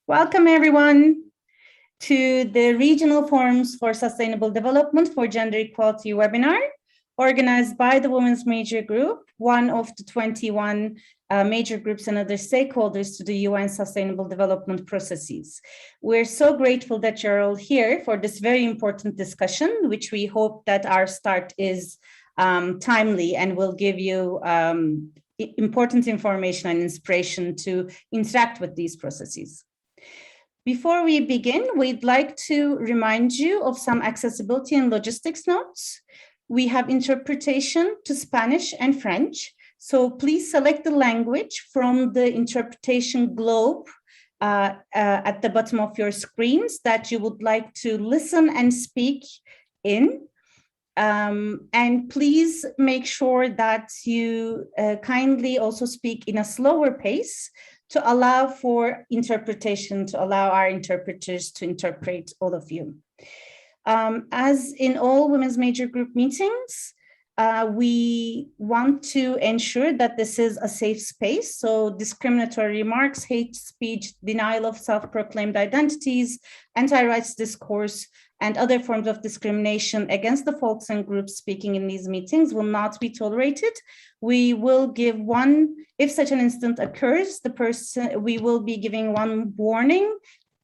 Welcome everyone to the Regional Forums for Sustainable Development for Gender Equality webinar, organized by the Women's Major Group, one of the 21 major groups and other stakeholders to the UN Sustainable Development processes. We're so grateful that you're all here for this very important discussion, which we hope that our start is timely and will give you important information and inspiration to interact with these processes. Before we begin, we'd like to remind you of some accessibility and logistics notes. We have interpretation to Spanish and French, so please select the language from the interpretation globe at the bottom of your screens that you would like to listen and speak in. And please make sure that you kindly also speak in a slower pace to allow for interpretation, to allow our interpreters to interpret all of you. As in all Women's Major Group meetings, we want to ensure that this is a safe space. So discriminatory remarks, hate speech, denial of self-proclaimed identities, anti-rights discourse, and other forms of discrimination against the folks and groups speaking in these meetings will not be tolerated. We will give one, if such an incident occurs, we will be giving one warning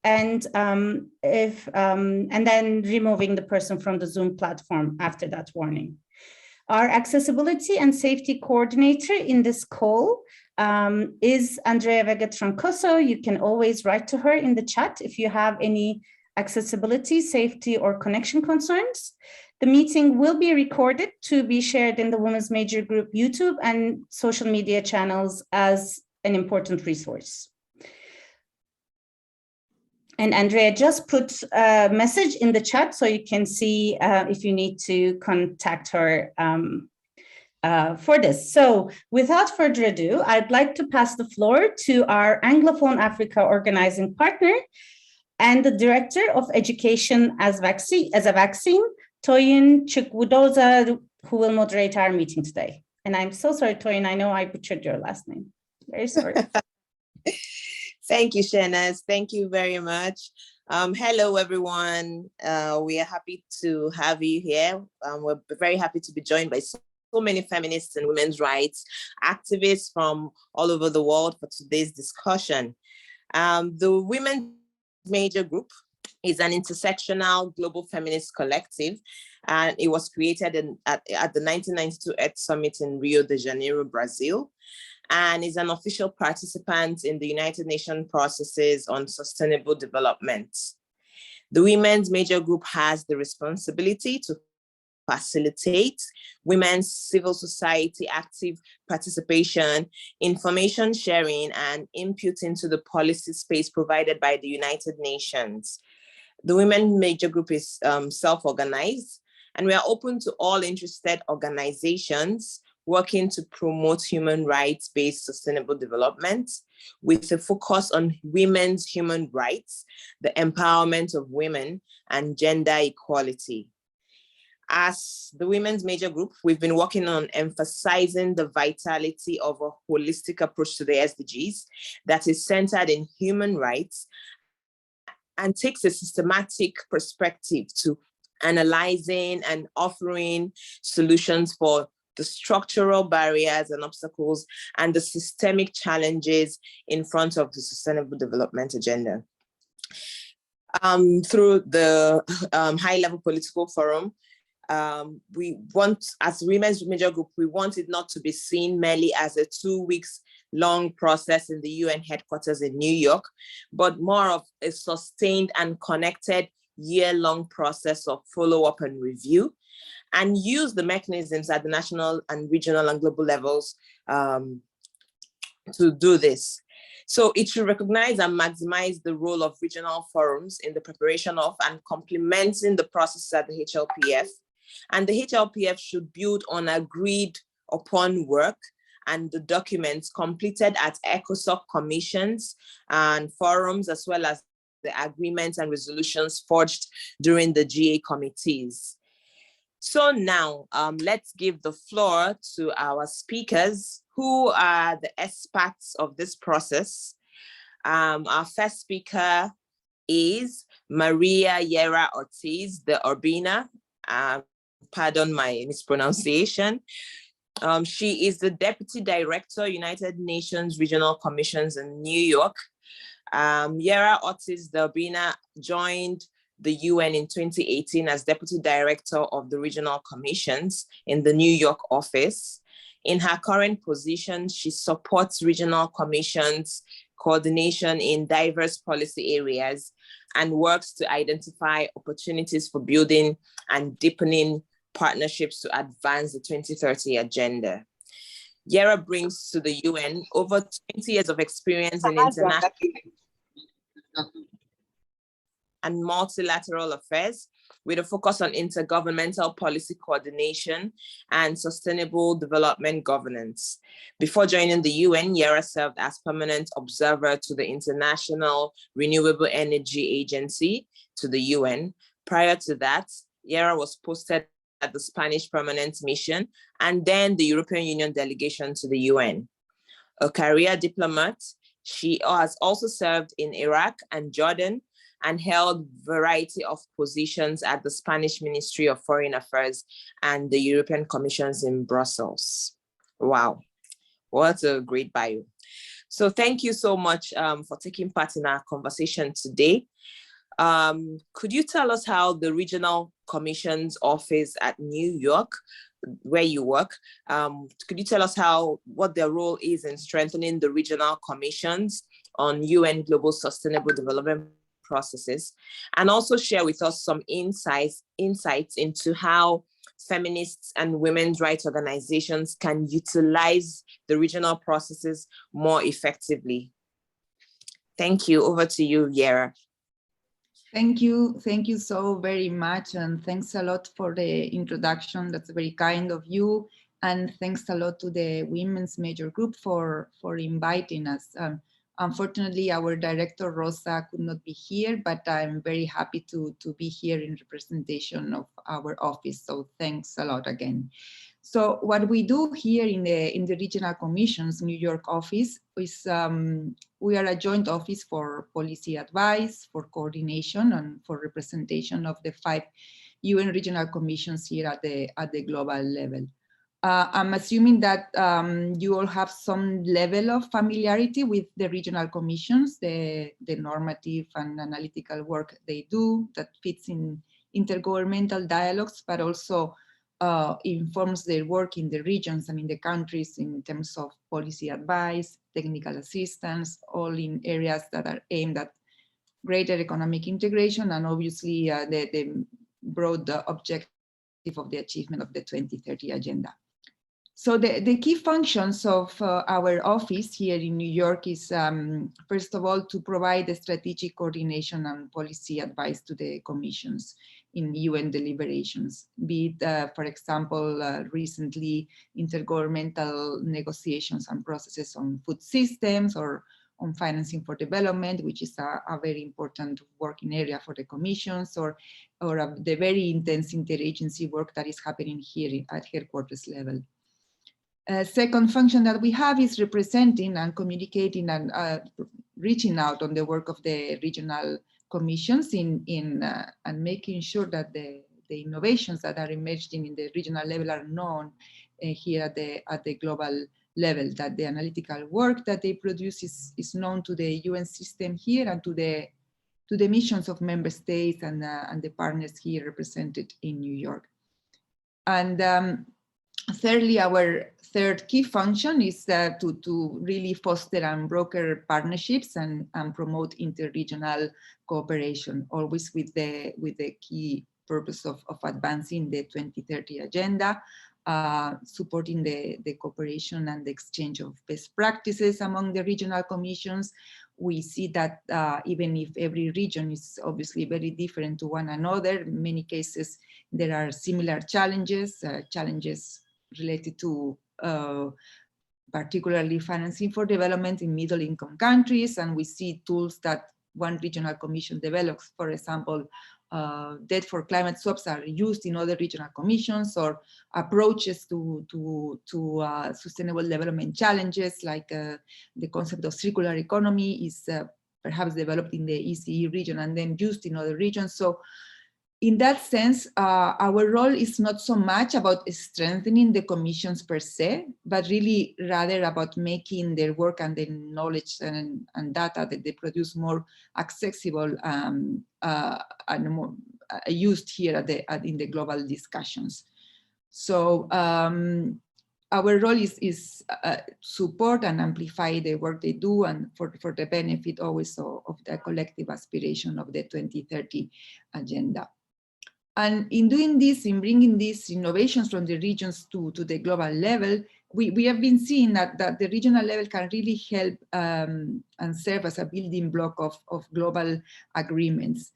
and then removing the person from the Zoom platform after that warning. Our accessibility and safety coordinator in this call is Andrea Vega Troncoso. You can always write to her in the chat if you have any accessibility, safety, or connection concerns. The meeting will be recorded to be shared in the Women's Major Group YouTube and social media channels as an important resource. And Andrea just put a message in the chat so you can see if you need to contact her for this. So without further ado, I'd like to pass the floor to our Anglophone Africa organizing partner and the Director of Education as a Vaccine, Toyin Chukwudozie, who will moderate our meeting today. And I'm so sorry, Toyin, I know I butchered your last name. Very sorry. Thank you, Shanaz. Thank you very much. Hello, everyone. We are happy to have you here. We're very happy to be joined by so many feminists and women's rights activists from all over the world for today's discussion. The Women's Major Group is an intersectional global feminist collective, and it was created at the 1992 Earth Summit in Rio de Janeiro, Brazil, and is an official participant in the United Nations processes on sustainable development. The Women's Major Group has the responsibility to facilitate women's civil society active participation, information sharing, and input into the policy space provided by the United Nations. The Women's Major Group is self-organized, and we are open to all interested organizations working to promote human rights-based sustainable development with a focus on women's human rights, the empowerment of women, and gender equality. As the Women's Major Group, we've been working on emphasizing the vitality of a holistic approach to the SDGs that is centered in human rights and takes a systematic perspective to analyzing and offering solutions for the structural barriers and obstacles and the systemic challenges in front of the Sustainable Development Agenda. Through the high-level political forum, we want, as Women's Major Group, we want it not to be seen merely as a 2 weeks long process in the UN headquarters in New York, but more of a sustained and connected year-long process of follow-up and review, and use the mechanisms at the national and regional and global levels to do this. So it should recognize and maximize the role of regional forums in the preparation of and complementing the process at the HLPF. And the HLPF should build on agreed upon work and the documents completed at ECOSOC commissions and forums, as well as the agreements and resolutions forged during the GA committees. So now let's give the floor to our speakers, who are the experts of this process. Our first speaker is Maria Yera Ortiz, the Urbina. Pardon my mispronunciation. She is the Deputy Director, United Nations Regional Commissions in New York. Yera Ortiz, the Urbina, joined the UN in 2018 as Deputy Director of the Regional Commissions in the New York office. In her current position, she supports regional commissions coordination in diverse policy areas and works to identify opportunities for building and deepening partnerships to advance the 2030 agenda. Yera brings to the UN over 20 years of experience in international and multilateral affairs, with a focus on intergovernmental policy coordination and sustainable development governance. Before joining the UN, Yera served as permanent observer to the International Renewable Energy Agency to the UN. Prior to that, Yera was posted at the Spanish Permanent Mission and then the European Union delegation to the UN. A career diplomat, she has also served in Iraq and Jordan and held a variety of positions at the Spanish Ministry of Foreign Affairs and the European Commissions in Brussels. Wow, what a great bio. So thank you so much for taking part in our conversation today. Could you tell us how the Regional Commission's office at New York, where you work, could you tell us what their role is in strengthening the regional commissions on UN Global Sustainable Development processes, and also share with us some insights into how feminists and women's rights organizations can utilize the regional processes more effectively? Thank you. Over to you, Yera. Thank you so very much, and thanks a lot for the introduction. That's very kind of you, and thanks a lot to the Women's Major Group for inviting us. Unfortunately, our director, Rosa, could not be here, but I'm very happy to be here in representation of our office. So thanks a lot again. So what we do here in the Regional Commission's New York office is we are a joint office for policy advice, for coordination, and for representation of the 5 UN Regional Commissions here at the global level. I'm assuming that you all have some level of familiarity with the regional commissions, the normative and analytical work they do that fits in intergovernmental dialogues, but also informs their work in the regions and in the countries in terms of policy advice, technical assistance, all in areas that are aimed at greater economic integration and obviously the broad objective of the achievement of the 2030 agenda. So the key functions of our office here in New York is, first of all, to provide the strategic coordination and policy advice to the commissions in UN deliberations, be it, for example, recently intergovernmental negotiations and processes on food systems or on financing for development, which is a very important working area for the commissions, or the very intense interagency work that is happening here at headquarters level. Second function that we have is representing and communicating and reaching out on the work of the regional commissions and making sure that the innovations that are emerging in the regional level are known here at the global level, that the analytical work that they produce is known to the UN system here and to the missions of member states and the partners here represented in New York. And thirdly, our third key function is to really foster and broker partnerships and promote interregional cooperation, always with the key purpose of advancing the 2030 agenda, supporting the cooperation and the exchange of best practices among the regional commissions. We see that even if every region is obviously very different to one another, in many cases there are similar challenges, challenges related to particularly financing for development in middle income countries. And we see tools that one regional commission develops, for example, debt for climate swaps are used in other regional commissions, or approaches to sustainable development challenges, like the concept of circular economy is perhaps developed in the ECE region and then used in other regions. So in that sense, our role is not so much about strengthening the commissions per se, but really rather about making their work and the knowledge and data that they produce more accessible and more used here in the global discussions. So our role is support and amplify the work they do, and for the benefit always of the collective aspiration of the 2030 agenda. And in doing this, in bringing these innovations from the regions to the global level, we have been seeing that the regional level can really help and serve as a building block of global agreements.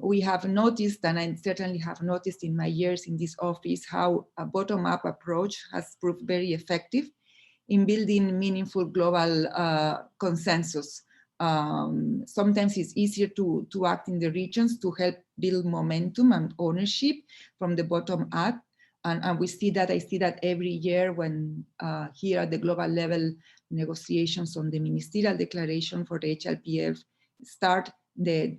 We have noticed, and I certainly have noticed in my years in this office, how a bottom-up approach has proved very effective in building meaningful global consensus. Sometimes it's easier to act in the regions to help build momentum and ownership from the bottom up. And we see that, I see that every year when here at the global level negotiations on the ministerial declaration for the HLPF start,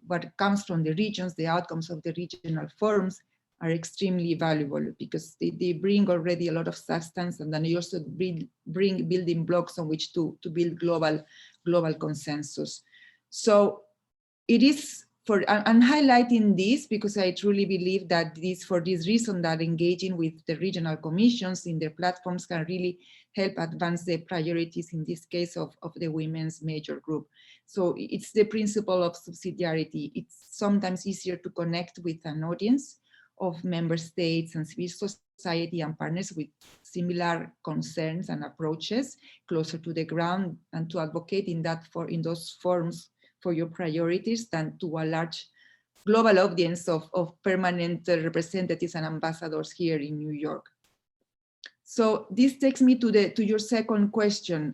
what comes from the regions, the outcomes of the regional forums are extremely valuable because they bring already a lot of substance, and then they also bring building blocks on which to build global consensus. So it is I'm highlighting this because I truly believe that for this reason that engaging with the regional commissions in their platforms can really help advance the priorities, in this case of the women's major group. So it's the principle of subsidiarity. It's sometimes easier to connect with an audience of member states and civil society and partners with similar concerns and approaches closer to the ground, and to advocate in those forums for your priorities than to a large global audience of permanent representatives and ambassadors here in New York. So this takes me to your second question.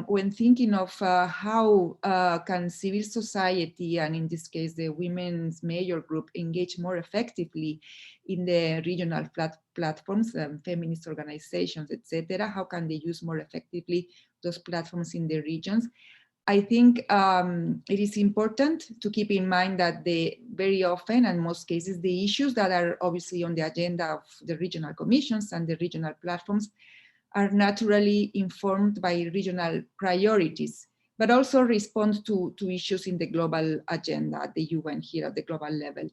When thinking of how can civil society, and in this case the women's major group, engage more effectively in the regional platforms, feminist organizations, etc., how can they use more effectively those platforms in the regions? I think it is important to keep in mind that very often, and most cases, the issues that are obviously on the agenda of the regional commissions and the regional platforms are naturally informed by regional priorities, but also respond to issues in the global agenda at the UN here at the global level.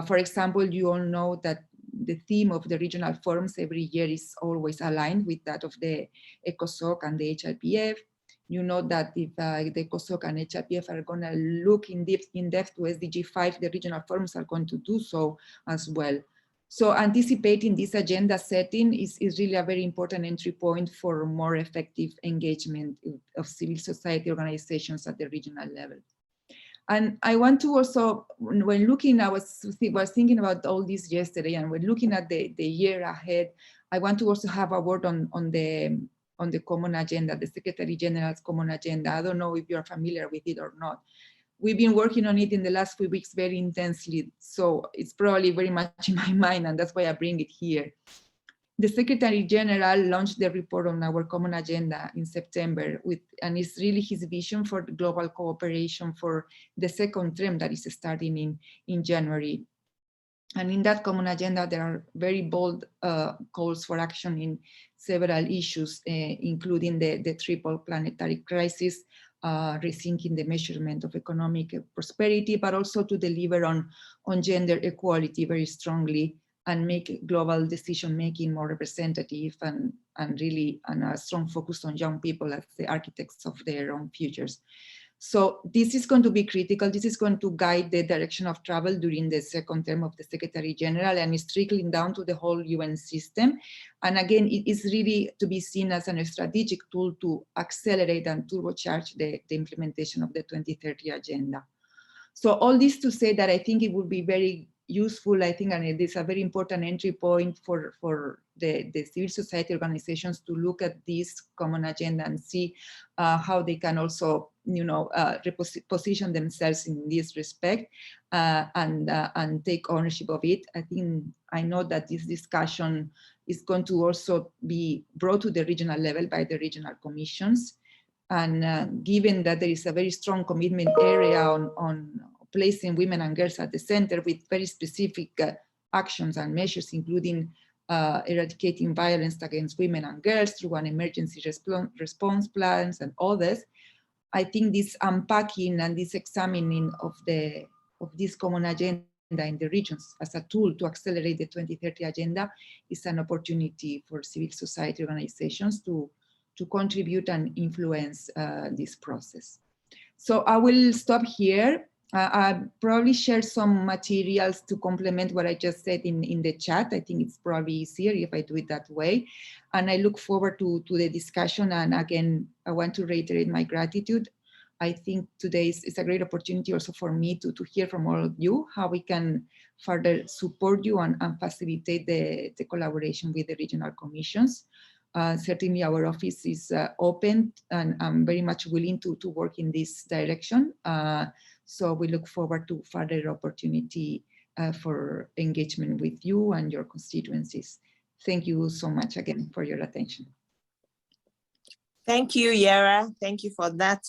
For example, you all know that the theme of the regional forums every year is always aligned with that of the ECOSOC and the HLPF. You know that if the ECOSOC and HLPF are going to look in depth to SDG 5, the regional forums are going to do so as well. So anticipating this agenda setting is really a very important entry point for more effective engagement of civil society organizations at the regional level. And I want to also, when looking, I was thinking about all this yesterday, and when looking at the year ahead, I want to also have a word on the common agenda, the Secretary General's common agenda. I don't know if you're familiar with it or not. We've been working on it in the last few weeks very intensely, so it's probably very much in my mind, and that's why I bring it here. The Secretary General launched the report on our common agenda in September, and it's really his vision for the global cooperation for the second term that is starting in January. And in that common agenda, there are very bold calls for action in several issues, including the triple planetary crisis, rethinking the measurement of economic prosperity, but also to deliver on gender equality very strongly and make global decision-making more representative and really a strong focus on young people as the architects of their own futures. So this is going to be critical. This is going to guide the direction of travel during the second term of the Secretary General, and it's trickling down to the whole UN system. And again, it is really to be seen as a strategic tool to accelerate and turbocharge the implementation of the 2030 agenda. So all this to say that I think it would be very useful, I think, and it is a very important entry point for the civil society organizations to look at this common agenda and see how they can also, position themselves in this respect and take ownership of it. I know that this discussion is going to also be brought to the regional level by the regional commissions. And given that there is a very strong commitment area on placing women and girls at the center with very specific actions and measures, including eradicating violence against women and girls through an emergency response plans and others, I think this unpacking and this examining of this common agenda in the regions as a tool to accelerate the 2030 agenda is an opportunity for civil society organizations to contribute and influence this process. So I will stop here. I'll probably share some materials to complement what I just said in the chat. I think it's probably easier if I do it that way. And I look forward to the discussion. And again, I want to reiterate my gratitude. I think today is a great opportunity also for me to hear from all of you how we can further support you and facilitate the collaboration with the regional commissions. Certainly our office is open and I'm very much willing to work in this direction. So we look forward to further opportunity for engagement with you and your constituencies. Thank you so much again for your attention. Thank you, Yera. Thank you for that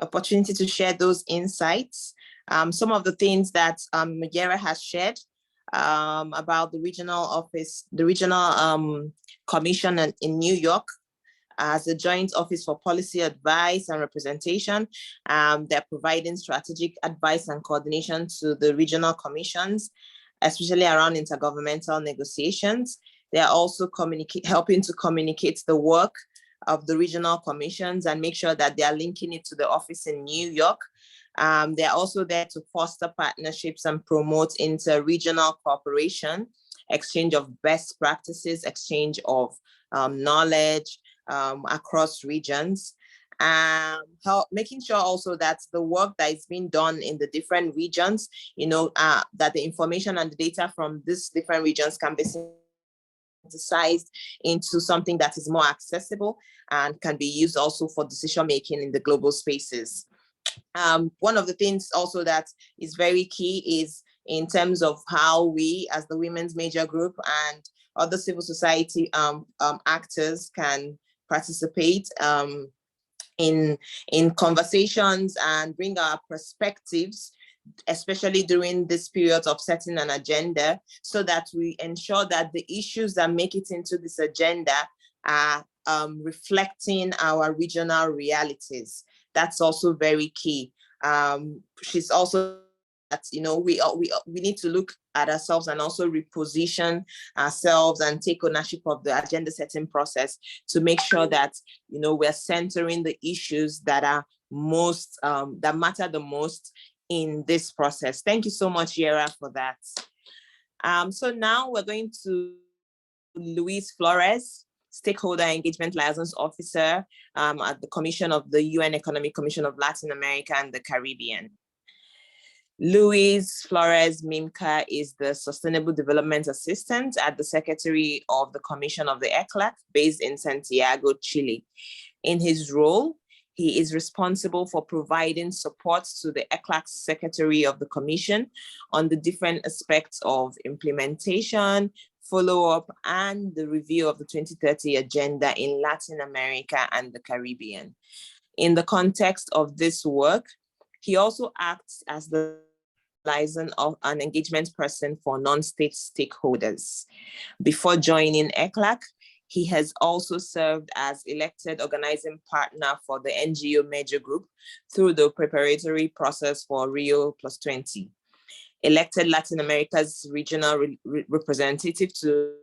opportunity to share those insights. Some of the things that Yera has shared about the regional office, the regional commission in New York as a joint office for policy advice and representation. They're providing strategic advice and coordination to the regional commissions, especially around intergovernmental negotiations. They're also helping to communicate the work of the regional commissions and make sure that they are linking it to the office in New York. They're also there to foster partnerships and promote inter-regional cooperation, exchange of best practices, exchange of knowledge across regions, making sure also that the work that is being done in the different regions, that the information and the data from these different regions can be synthesized into something that is more accessible and can be used also for decision making in the global spaces. One of the things also that is very key is in terms of how we as the Women's Major Group and other civil society actors can participate in conversations and bring our perspectives, especially during this period of setting an agenda, so that we ensure that the issues that make it into this agenda are reflecting our regional realities. That's also very key. She's also that, we need to look at ourselves and also reposition ourselves and take ownership of the agenda setting process to make sure that, we're centering the issues that are most, that matter the most in this process. Thank you so much, Yera, for that. So now we're going to Luis Flores, Stakeholder Engagement Liaison Officer at the Commission of the UN Economic Commission of Latin America and the Caribbean. Luis Flores Mimca is the Sustainable Development Assistant at the Secretary of the Commission of the ECLAC, based in Santiago, Chile. In his role, he is responsible for providing support to the ECLAC Secretary of the Commission on the different aspects of implementation, follow-up, and the review of the 2030 agenda in Latin America and the Caribbean. In the context of this work, he also acts as the liaison of an engagement person for non-state stakeholders. Before joining ECLAC, he has also served as elected organizing partner for the NGO Major Group through the preparatory process for Rio +20. Elected Latin America's regional representative to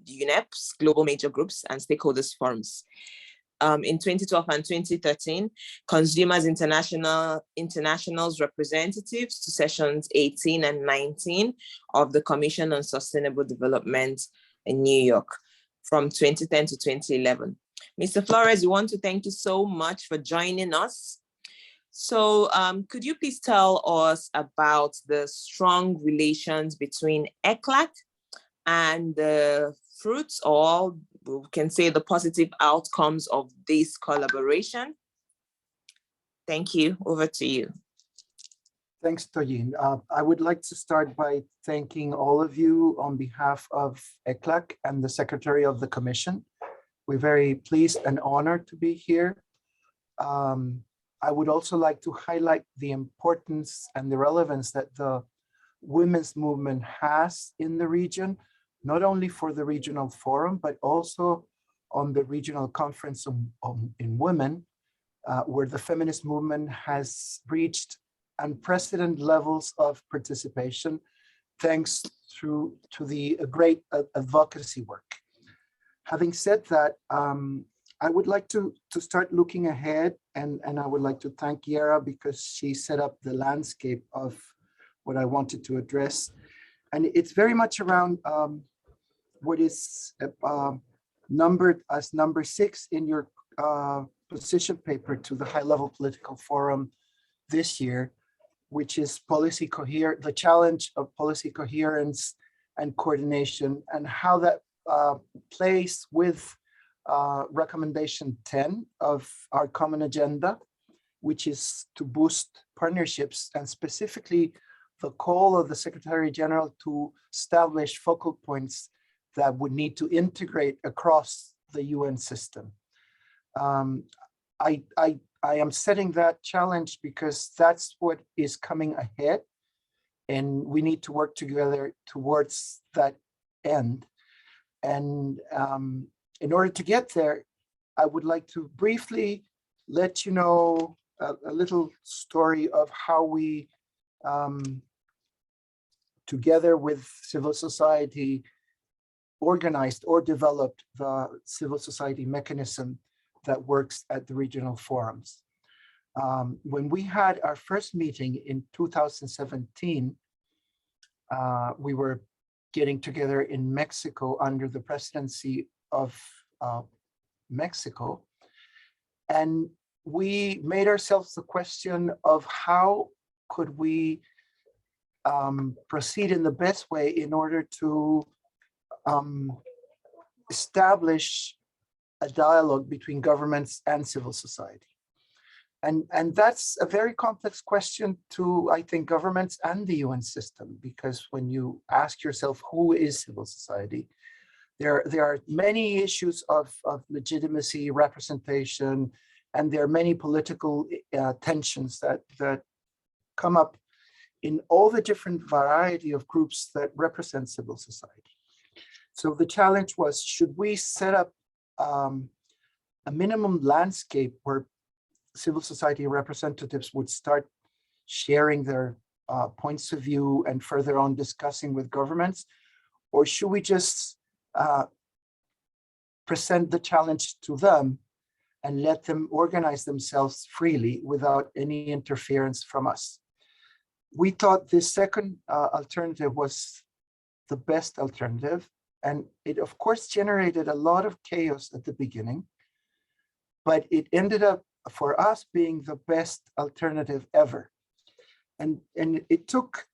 UNEP's Global Major Groups and Stakeholders Forums. In 2012 and 2013, Consumers International's representatives to sessions 18 and 19 of the Commission on Sustainable Development in New York from 2010 to 2011. Mr. Flores, we want to thank you so much for joining us. So could you please tell us about the strong relations between ECLAC and the fruits, or we can say the positive outcomes of this collaboration? Thank you. Over to you. Thanks, Toyin. I would like to start by thanking all of you on behalf of ECLAC and the Secretary of the Commission. We're very pleased and honored to be here I would also like to highlight the importance and the relevance that the women's movement has in the region, not only for the regional forum, but also on the regional conference in women, where the feminist movement has reached unprecedented levels of participation, thanks to the great advocacy work. Having said that, I would like to start looking ahead, and I would like to thank Yera because she set up the landscape of what I wanted to address. And it's very much around what is numbered as number 6 in your position paper to the high-level political forum this year, which is the challenge of policy coherence and coordination, and how that plays with recommendation 10 of our common agenda, which is to boost partnerships, and specifically the call of the Secretary General to establish focal points that would need to integrate across the UN system. I am setting that challenge because that's what is coming ahead, and we need to work together towards that end. And in order to get there, I would like to briefly let you know a little story of how we, together with civil society, organized or developed the civil society mechanism that works at the regional forums. When we had our first meeting in 2017, we were getting together in Mexico under the presidency of Mexico. And we made ourselves the question of how could we proceed in the best way in order to establish a dialogue between governments and civil society. And that's a very complex question to, I think, governments and the UN system, because when you ask yourself, who is civil society? There are many issues of legitimacy, representation, and there are many political tensions that come up in all the different variety of groups that represent civil society. So the challenge was, should we set up a minimum landscape where civil society representatives would start sharing their points of view and further on discussing with governments? Or should we just present the challenge to them and let them organize themselves freely without any interference from us? We thought this second alternative was the best alternative. And it, of course, generated a lot of chaos at the beginning, but it ended up for us being the best alternative ever. And it took,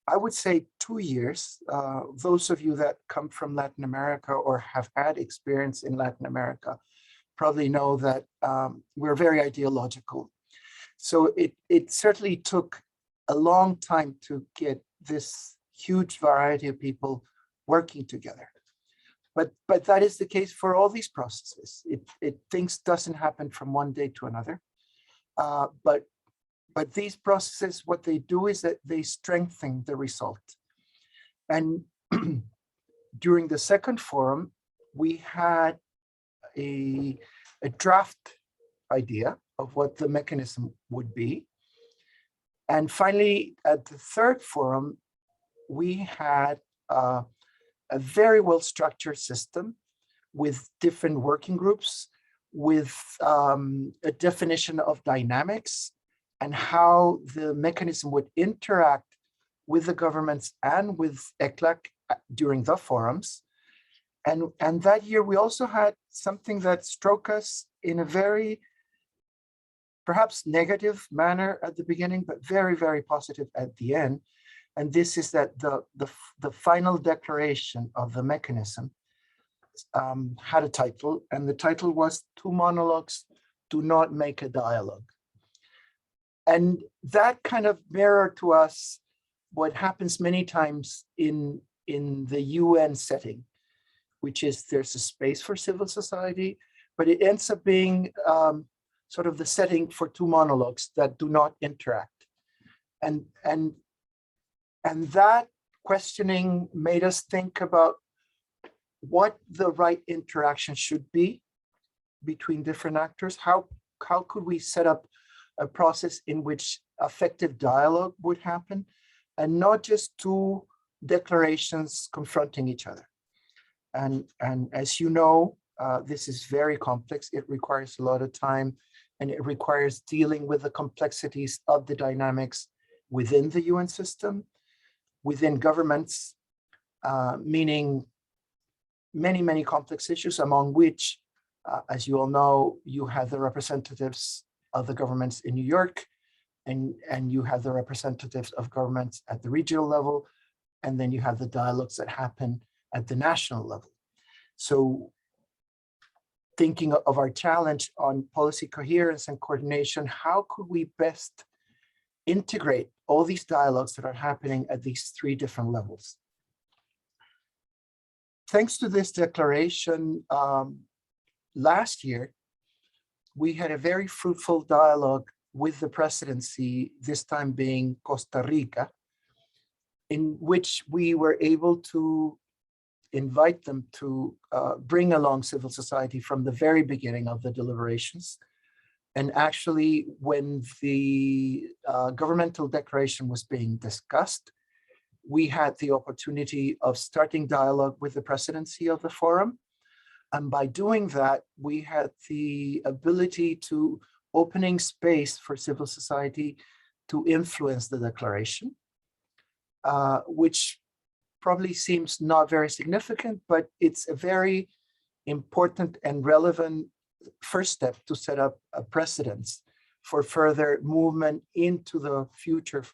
I would say, 2 years. Those of you that come from Latin America or have had experience in Latin America probably know that we're very ideological. So it certainly took a long time to get this huge variety of people working together. But that is the case for all these processes. Things doesn't happen from one day to another. But these processes, what they do is that they strengthen the result. And during the second forum, we had a draft idea of what the mechanism would be. And finally, at the third forum, we had a very well-structured system with different working groups, with a definition of dynamics and how the mechanism would interact with the governments and with ECLAC during the forums. And that year, we also had something that struck us in a very, perhaps negative manner at the beginning, but very, very positive at the end. And this is that the final declaration of the mechanism had a title, and the title was "Two Monologues Do Not Make a Dialogue." And that kind of mirrored to us what happens many times in the UN setting, which is there's a space for civil society, but it ends up being sort of the setting for two monologues that do not interact. And that questioning made us think about what the right interaction should be between different actors. How could we set up a process in which effective dialogue would happen and not just two declarations confronting each other? And as you know, this is very complex. It requires a lot of time, and it requires dealing with the complexities of the dynamics within the UN system, within governments, meaning many, many complex issues, among which, as you all know, you have the representatives of the governments in New York, and you have the representatives of governments at the regional level, and then you have the dialogues that happen at the national level. So thinking of our challenge on policy coherence and coordination, how could we best integrate all these dialogues that are happening at these three different levels? Thanks to this declaration, last year, we had a very fruitful dialogue with the presidency, this time being Costa Rica, in which we were able to invite them to bring along civil society from the very beginning of the deliberations. And actually, when the governmental declaration was being discussed, we had the opportunity of starting dialogue with the presidency of the forum. And by doing that, we had the ability to opening space for civil society to influence the declaration, which probably seems not very significant, but it's a very important and relevant first step to set up a precedence for further movement into the future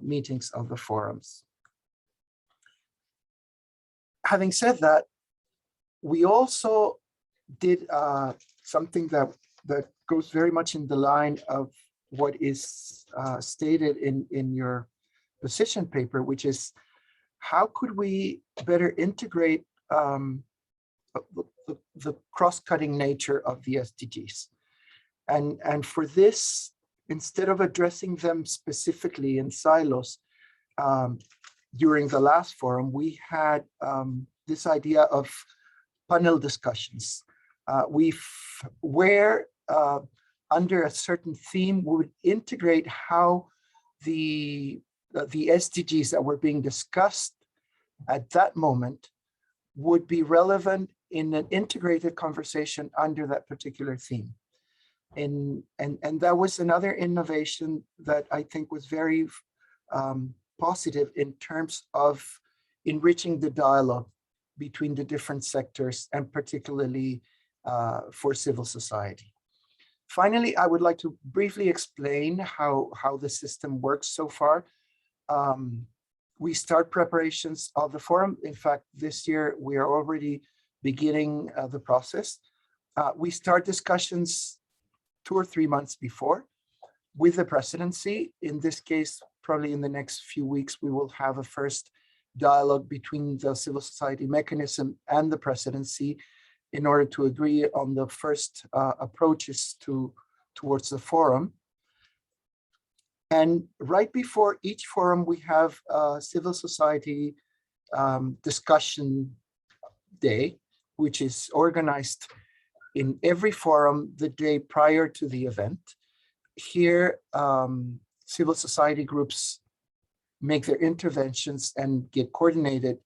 meetings of the forums. Having said that, we also did something that goes very much in the line of what is stated in your position paper, which is how could we better integrate the cross-cutting nature of the SDGs? And for this, instead of addressing them specifically in silos, during the last forum, we had this idea of panel discussions, where under a certain theme, we would integrate how the SDGs that were being discussed at that moment would be relevant in an integrated conversation under that particular theme. And that was another innovation that I think was very positive in terms of enriching the dialogue between the different sectors, and particularly for civil society. Finally, I would like to briefly explain how the system works so far. We start preparations of the forum. In fact, this year, we are already beginning the process. We start discussions 2 or 3 months before with the presidency. In this case, probably in the next few weeks, we will have a first dialogue between the civil society mechanism and the presidency in order to agree on the first approaches towards the forum. And right before each forum, we have a civil society discussion day, which is organized in every forum the day prior to the event. Here, civil society groups make their interventions and get coordinated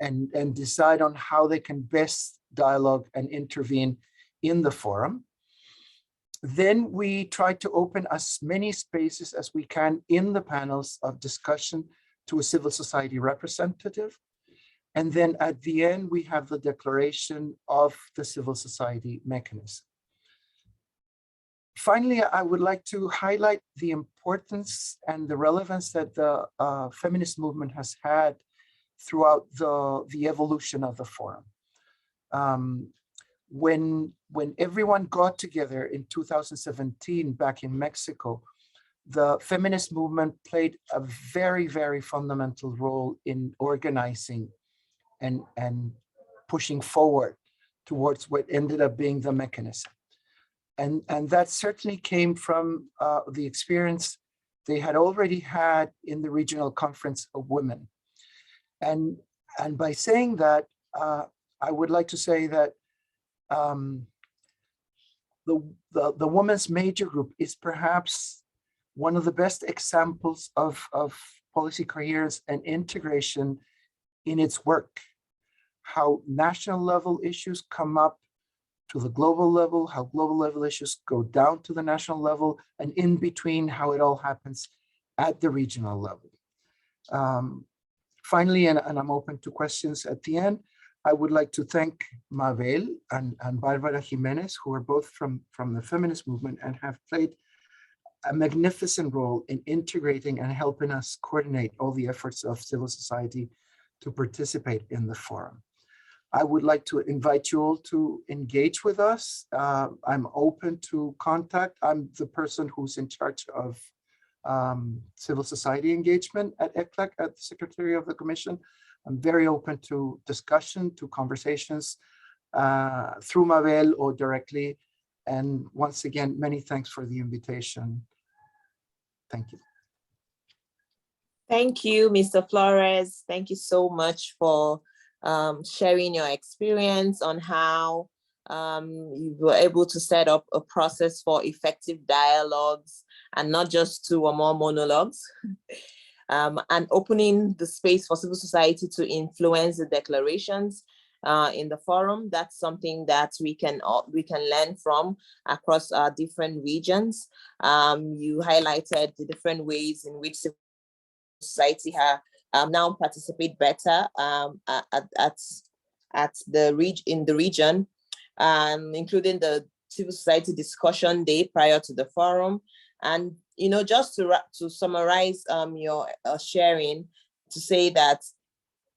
and decide on how they can best dialogue and intervene in the forum. Then we try to open as many spaces as we can in the panels of discussion to a civil society representative. And then at the end, we have the declaration of the civil society mechanism. Finally, I would like to highlight the importance and the relevance that the feminist movement has had throughout the evolution of the forum. When everyone got together in 2017 back in Mexico, the feminist movement played a very, very fundamental role in organizing and pushing forward towards what ended up being the mechanism. And that certainly came from the experience they had already had in the Regional Conference of Women. And by saying that, I would like to say that the Women's Major Group is perhaps one of the best examples of policy coherence and integration in its work. How national level issues come up to the global level, how global level issues go down to the national level, and in between, how it all happens at the regional level. Finally, and I'm open to questions at the end, I would like to thank Mabel and Barbara Jimenez, who are both from the feminist movement and have played a magnificent role in integrating and helping us coordinate all the efforts of civil society to participate in the forum. I would like to invite you all to engage with us. I'm open to contact. I'm the person who's in charge of civil society engagement at ECLAC, at the Secretary of the Commission. I'm very open to discussion, to conversations through Mabel or directly. And once again, many thanks for the invitation. Thank you. Thank you, Mr. Flores. Thank you so much for sharing your experience on how you were able to set up a process for effective dialogues and not just two or more monologues, and opening the space for civil society to influence the declarations in the forum. That's something that we can learn from across our different regions. You highlighted the different ways in which civil society have now participate better in the region, including the civil society discussion day prior to the forum. And just to summarize your sharing, to say that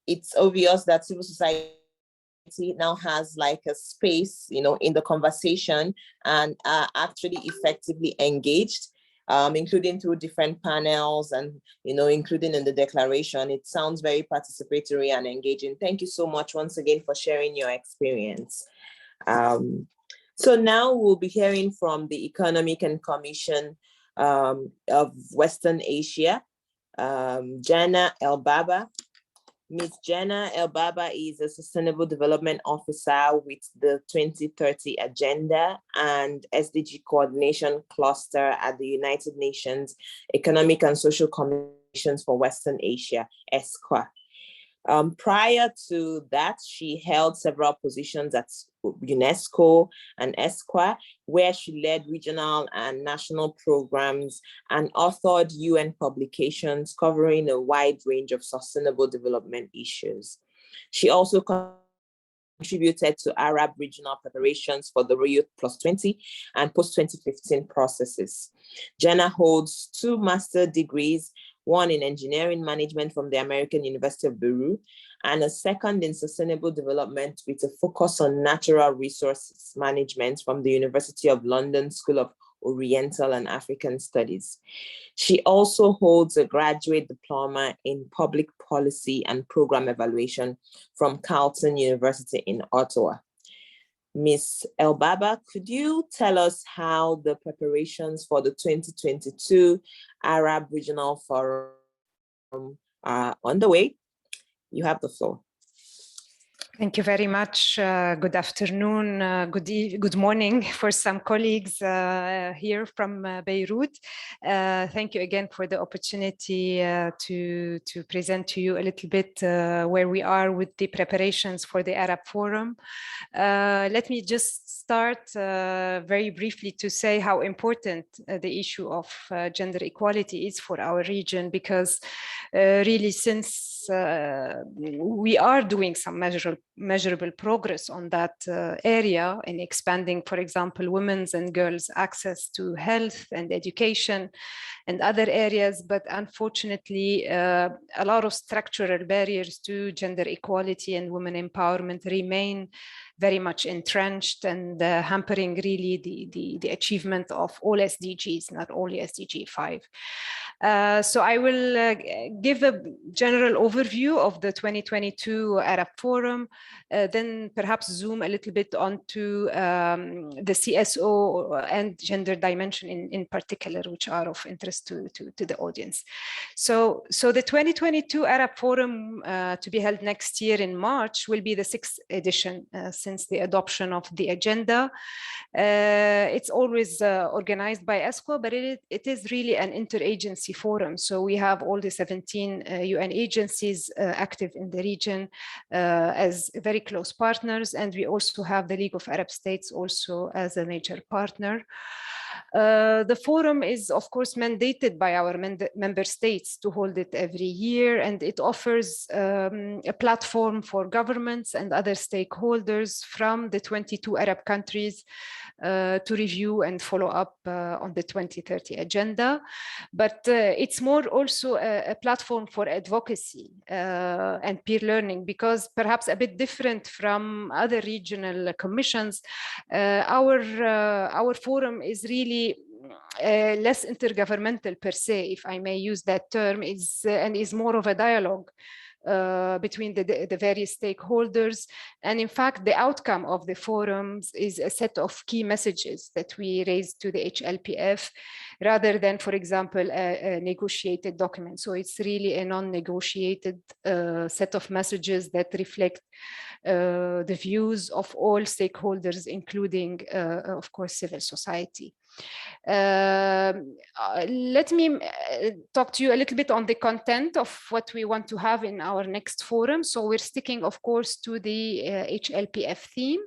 it's obvious that civil society now has like a space, in the conversation and are actually effectively engaged, including through different panels and, including in the declaration. It sounds very participatory and engaging. Thank you so much once again for sharing your experience. So now we'll be hearing from the Economic and Commission of Western Asia, Jana El-Baba. Ms. Jana El-Baba is a Sustainable Development Officer with the 2030 Agenda and SDG Coordination Cluster at the United Nations Economic and Social Commissions for Western Asia, ESCWA. Prior to that, she held several positions at UNESCO and ESCWA, where she led regional and national programs and authored UN publications covering a wide range of sustainable development issues. She also contributed to Arab regional preparations for the Rio +20 and post-2015 processes. Jana holds 2 master's degrees, one in engineering management from the American University of Beirut, and a second in sustainable development with a focus on natural resources management from the University of London School of Oriental and African Studies. She also holds a graduate diploma in public policy and program evaluation from Carleton University in Ottawa. Ms. El-Baba, could you tell us how the preparations for the 2022 Arab Regional Forum are underway? You have the floor. Thank you very much. Good afternoon, good morning for some colleagues here from Beirut. Thank you again for the opportunity to present to you a little bit where we are with the preparations for the Arab Forum. Let me just start very briefly to say how important the issue of gender equality is for our region, because really since we are doing some measurable progress on that area in expanding, for example, women's and girls' access to health and education and other areas. But unfortunately, a lot of structural barriers to gender equality and women empowerment remain very much entrenched and hampering really the achievement of all SDGs, not only SDG 5. So I will give a general overview of the 2022 Arab Forum, then perhaps zoom a little bit onto the CSO and gender dimension in particular, which are of interest to the audience. So the 2022 Arab Forum to be held next year in March will be the 6th edition since the adoption of the agenda. It's always organized by ESCWA, but it is really an interagency forum. So we have all the 17 UN agencies active in the region as very close partners, and we also have the League of Arab States also as a major partner. The forum is, of course, mandated by our member states to hold it every year, and it offers a platform for governments and other stakeholders from the 22 Arab countries to review and follow up on the 2030 agenda. But it's more also a platform for advocacy and peer learning, because perhaps a bit different from other regional commissions, our forum is really less intergovernmental per se, if I may use that term, and is more of a dialogue between the various stakeholders. And in fact, the outcome of the forums is a set of key messages that we raise to the HLPF rather than, for example, a negotiated document. So it's really a non-negotiated set of messages that reflect the views of all stakeholders, including, of course, civil society. Let me talk to you a little bit on the content of what we want to have in our next forum. So we're sticking, of course, to the HLPF theme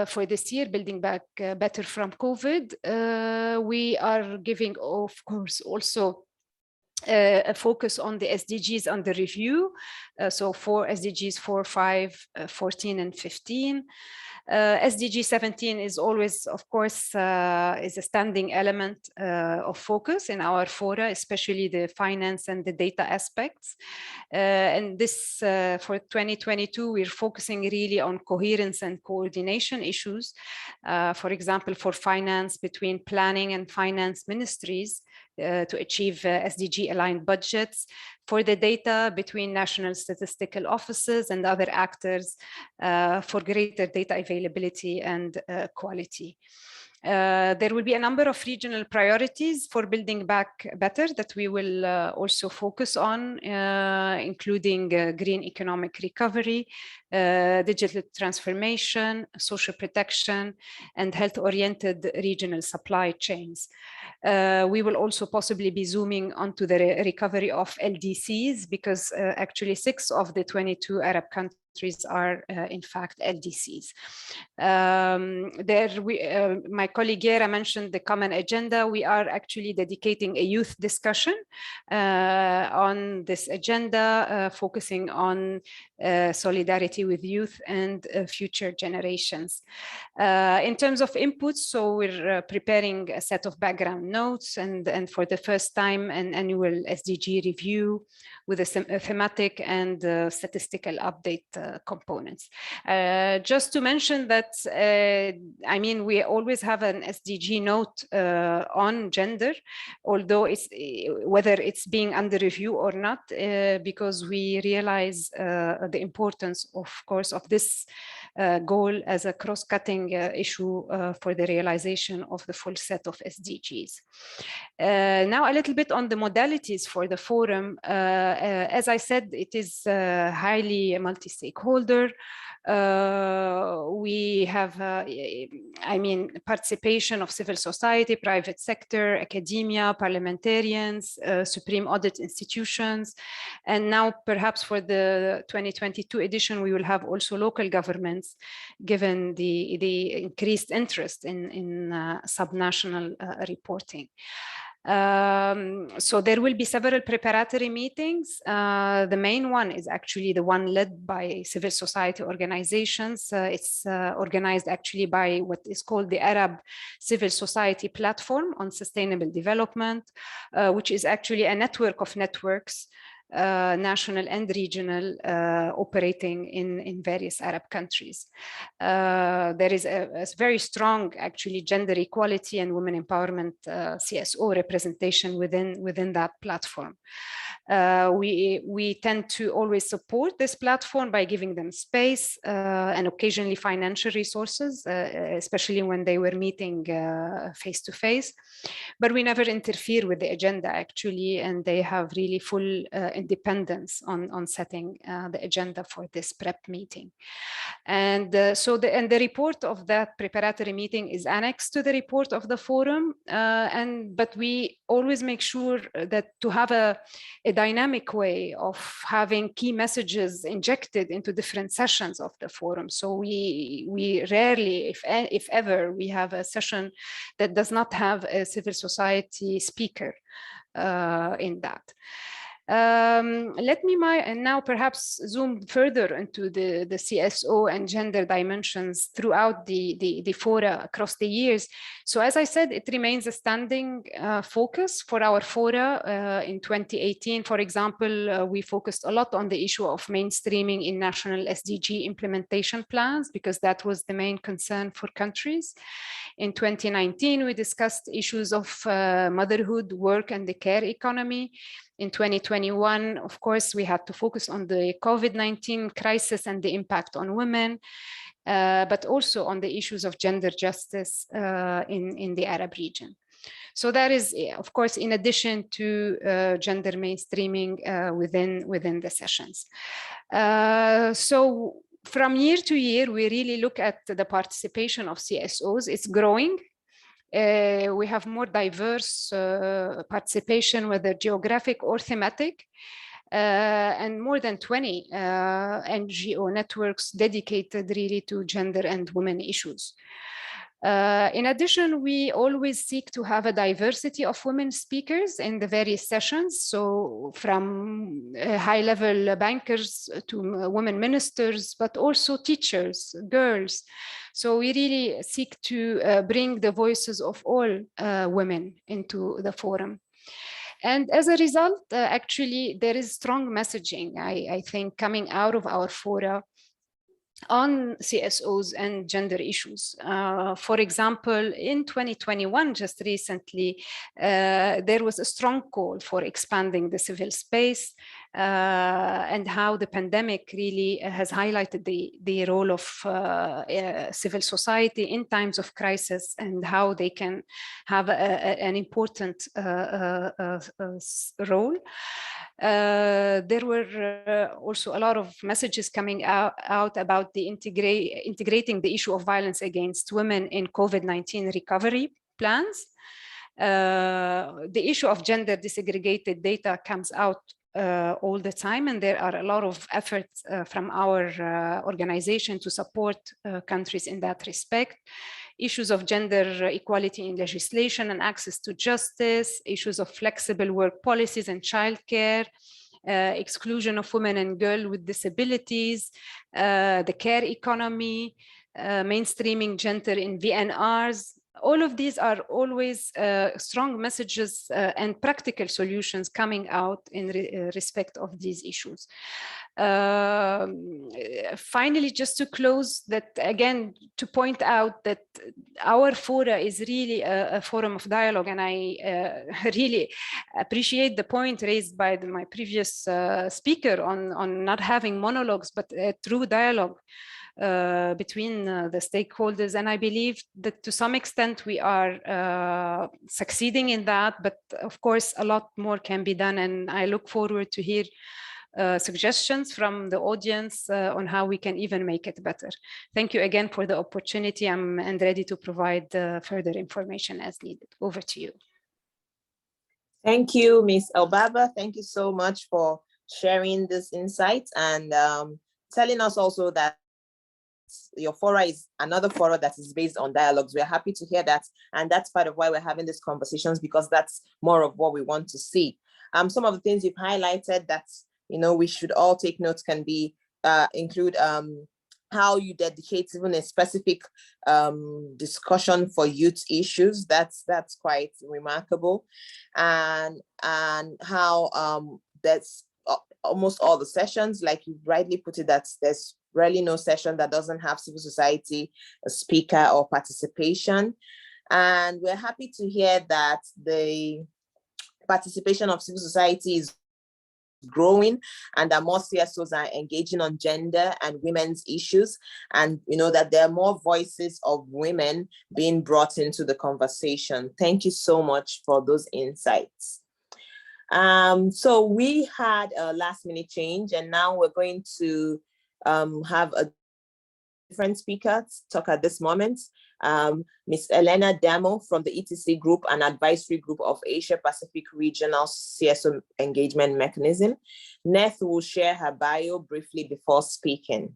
for this year, building back better from COVID. We are giving, of course, also a focus on the SDGs under review. So for SDGs 4, 5, 14, and 15. SDG 17 is always, of course, is a standing element of focus in our fora, especially the finance and the data aspects. And this, for 2022, we're focusing really on coherence and coordination issues. For example, for finance between planning and finance ministries, to achieve SDG-aligned budgets, for the data between national statistical offices and other actors for greater data availability and quality. There will be a number of regional priorities for building back better that we will also focus on, including green economic recovery, digital transformation, social protection, and health-oriented regional supply chains. We will also possibly be zooming onto the recovery of LDCs, because actually 6 of the 22 Arab countries are in fact LDCs. My colleague Yera mentioned the common agenda. We are actually dedicating a youth discussion on this agenda, focusing on solidarity with youth and future generations. In terms of inputs, so we're preparing a set of background notes and for the first time an annual SDG review with a thematic and statistical update components. Just to mention that, I mean, we always have an SDG note on gender, although whether it's being under review or not, because we realize the importance, of course, of this goal as a cross-cutting issue for the realization of the full set of SDGs. Now a little bit on the modalities for the forum. As I said, it is highly multi-stakeholder. We have, I mean, participation of civil society, private sector, academia, parliamentarians, supreme audit institutions. And now perhaps for the 2022 edition, we will have also local governments, given the increased interest in subnational reporting. So there will be several preparatory meetings. The main one is actually the one led by civil society organizations. It's organized actually by what is called the Arab Civil Society Platform on Sustainable Development, which is actually a network of networks national and regional, operating in various Arab countries. There is a very strong, actually, gender equality and women empowerment CSO representation within that platform. We tend to always support this platform by giving them space and occasionally financial resources, especially when they were meeting face to face. But we never interfere with the agenda, actually, and they have really full independence on setting the agenda for this prep meeting. And so the report of that preparatory meeting is annexed to the report of the forum, but we always make sure that to have a dynamic way of having key messages injected into different sessions of the forum. So we rarely, if ever, we have a session that does not have a civil society speaker in that. Let me now perhaps zoom further into the CSO and gender dimensions throughout the fora across the years. So as I said, it remains a standing focus for our fora. In 2018, for example, we focused a lot on the issue of mainstreaming in national SDG implementation plans, because that was the main concern for countries. In 2019, we discussed issues of motherhood, work, and the care economy. In 2021, of course, we had to focus on the COVID-19 crisis and the impact on women, but also on the issues of gender justice in the Arab region. So that is, of course, in addition to gender mainstreaming within the sessions. So from year to year, we really look at the participation of CSOs. It's growing. We have more diverse participation, whether geographic or thematic, and more than 20 NGO networks dedicated really to gender and women issues. In addition, we always seek to have a diversity of women speakers in the various sessions. So from high-level bankers to women ministers, but also teachers, girls. So we really seek to bring the voices of all women into the forum. And as a result, actually, there is strong messaging, I think, coming out of our fora on CSOs and gender issues. For example, in 2021, just recently, there was a strong call for expanding the civil space and how the pandemic really has highlighted the role of civil society in times of crisis and how they can have an important role. There were also a lot of messages coming out about the integrating the issue of violence against women in COVID-19 recovery plans. The issue of gender disaggregated data comes out all the time, and there are a lot of efforts from our organization to support countries in that respect. Issues of gender equality in legislation and access to justice, issues of flexible work policies and childcare, exclusion of women and girls with disabilities, the care economy, mainstreaming gender in VNRs. All of these are always strong messages and practical solutions coming out in respect of these issues. Finally, just to close, that again, to point out that our fora is really a forum of dialogue, and I really appreciate the point raised by my previous speaker on not having monologues, but a true dialogue between the stakeholders. And I believe that to some extent we are succeeding in that, but of course a lot more can be done, and I look forward to hear suggestions from the audience on how we can even make it better. Thank you again for the opportunity. I'm ready to provide further information as needed. Over to you. Thank you, Ms. Elbaba. Thank you so much for sharing this insight and telling us also that your fora is another fora that is based on dialogues. We're happy to hear that. And that's part of why we're having these conversations, because that's more of what we want to see. Some of the things you've highlighted that, you know, we should all take notes can be include how you dedicate even a specific discussion for youth issues. That's quite remarkable. And how that's almost all the sessions. Like you rightly put it, that there's really no session that doesn't have civil society, a speaker, or participation. And we're happy to hear that the participation of civil society is growing and that more CSOs are engaging on gender and women's issues, and that there are more voices of women being brought into the conversation. Thank you so much for those insights. So we had a last minute change, and now we're going to have a different speaker talk at this moment. Ms. Elena Damo from the ETC group, an advisory group of Asia Pacific Regional CSO Engagement Mechanism. Neth will share her bio briefly before speaking.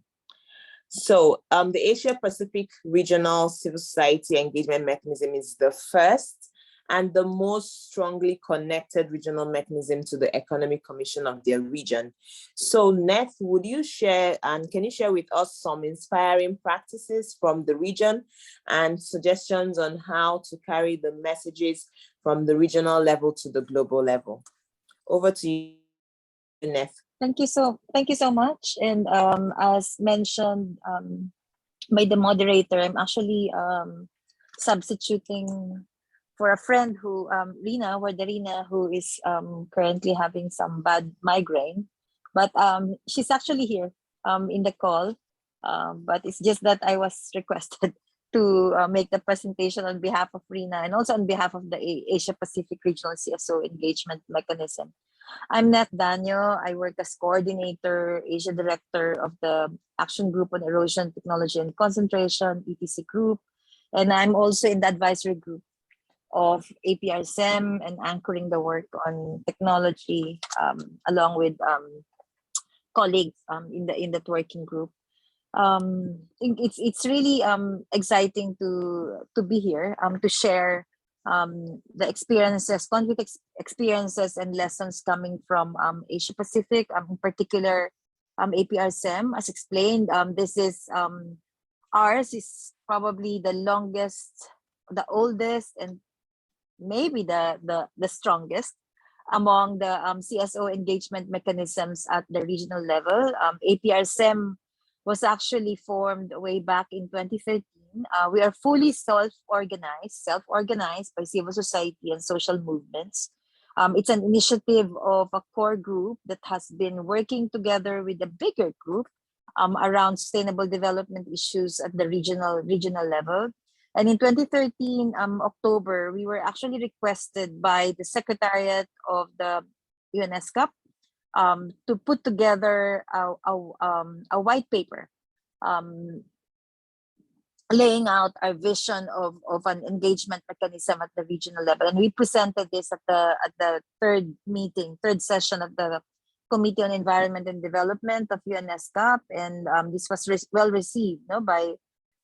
So the Asia Pacific Regional Civil Society Engagement Mechanism is the first and the most strongly connected regional mechanism to the Economic Commission of their region. So Neth, would you share, and can you share with us some inspiring practices from the region and suggestions on how to carry the messages from the regional level to the global level? Over to you, Neth. Thank you so much. And as mentioned by the moderator, I'm actually substituting for a friend who, Rina, who is currently having some bad migraine, but she's actually here in the call, but it's just that I was requested to make the presentation on behalf of Rina and also on behalf of the Asia Pacific Regional CSO Engagement Mechanism. I'm Neth Dano. I work as coordinator, Asia Director of the Action Group on Erosion, Technology and Concentration, ETC Group, and I'm also in the advisory group of APRSM and anchoring the work on technology along with colleagues in the working group. It's really exciting to be here to share the experiences, conflict experiences and lessons coming from Asia Pacific, in particular APRSM. As explained, this is ours is probably the longest, the oldest, and maybe the strongest among the CSO engagement mechanisms at the regional level. APRSM was actually formed way back in 2013. We are fully self-organized by civil society and social movements. It's an initiative of a core group that has been working together with a bigger group around sustainable development issues at the regional level. And in 2013, October, we were actually requested by the Secretariat of the ESCWA to put together a white paper laying out our vision of an engagement mechanism at the regional level. And we presented this at the third session of the Committee on Environment and Development of ESCWA, and this was well received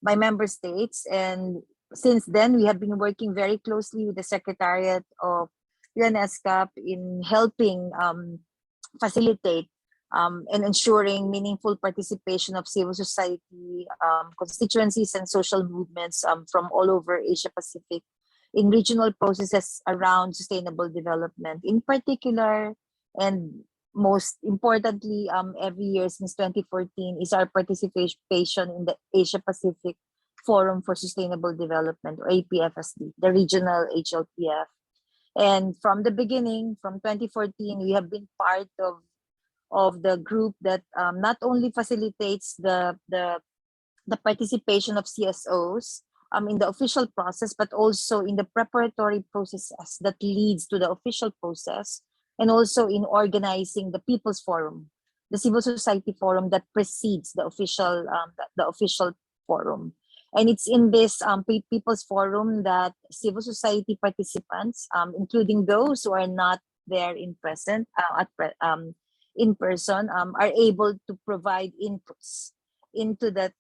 by member states. And since then, we have been working very closely with the Secretariat of ESCWA in helping facilitate and ensuring meaningful participation of civil society, constituencies and social movements from all over Asia Pacific in regional processes around sustainable development. In particular, and most importantly, every year since 2014 is our participation in the Asia Pacific Forum for Sustainable Development, or APFSD, the regional HLPF. And from the beginning, from 2014, we have been part of the group that not only facilitates the participation of CSOs in the official process, but also in the preparatory processes that leads to the official process, and also in organizing the People's Forum, the civil society forum that precedes the official forum. And it's in this People's Forum that civil society participants, including those who are not there in person, are able to provide inputs into the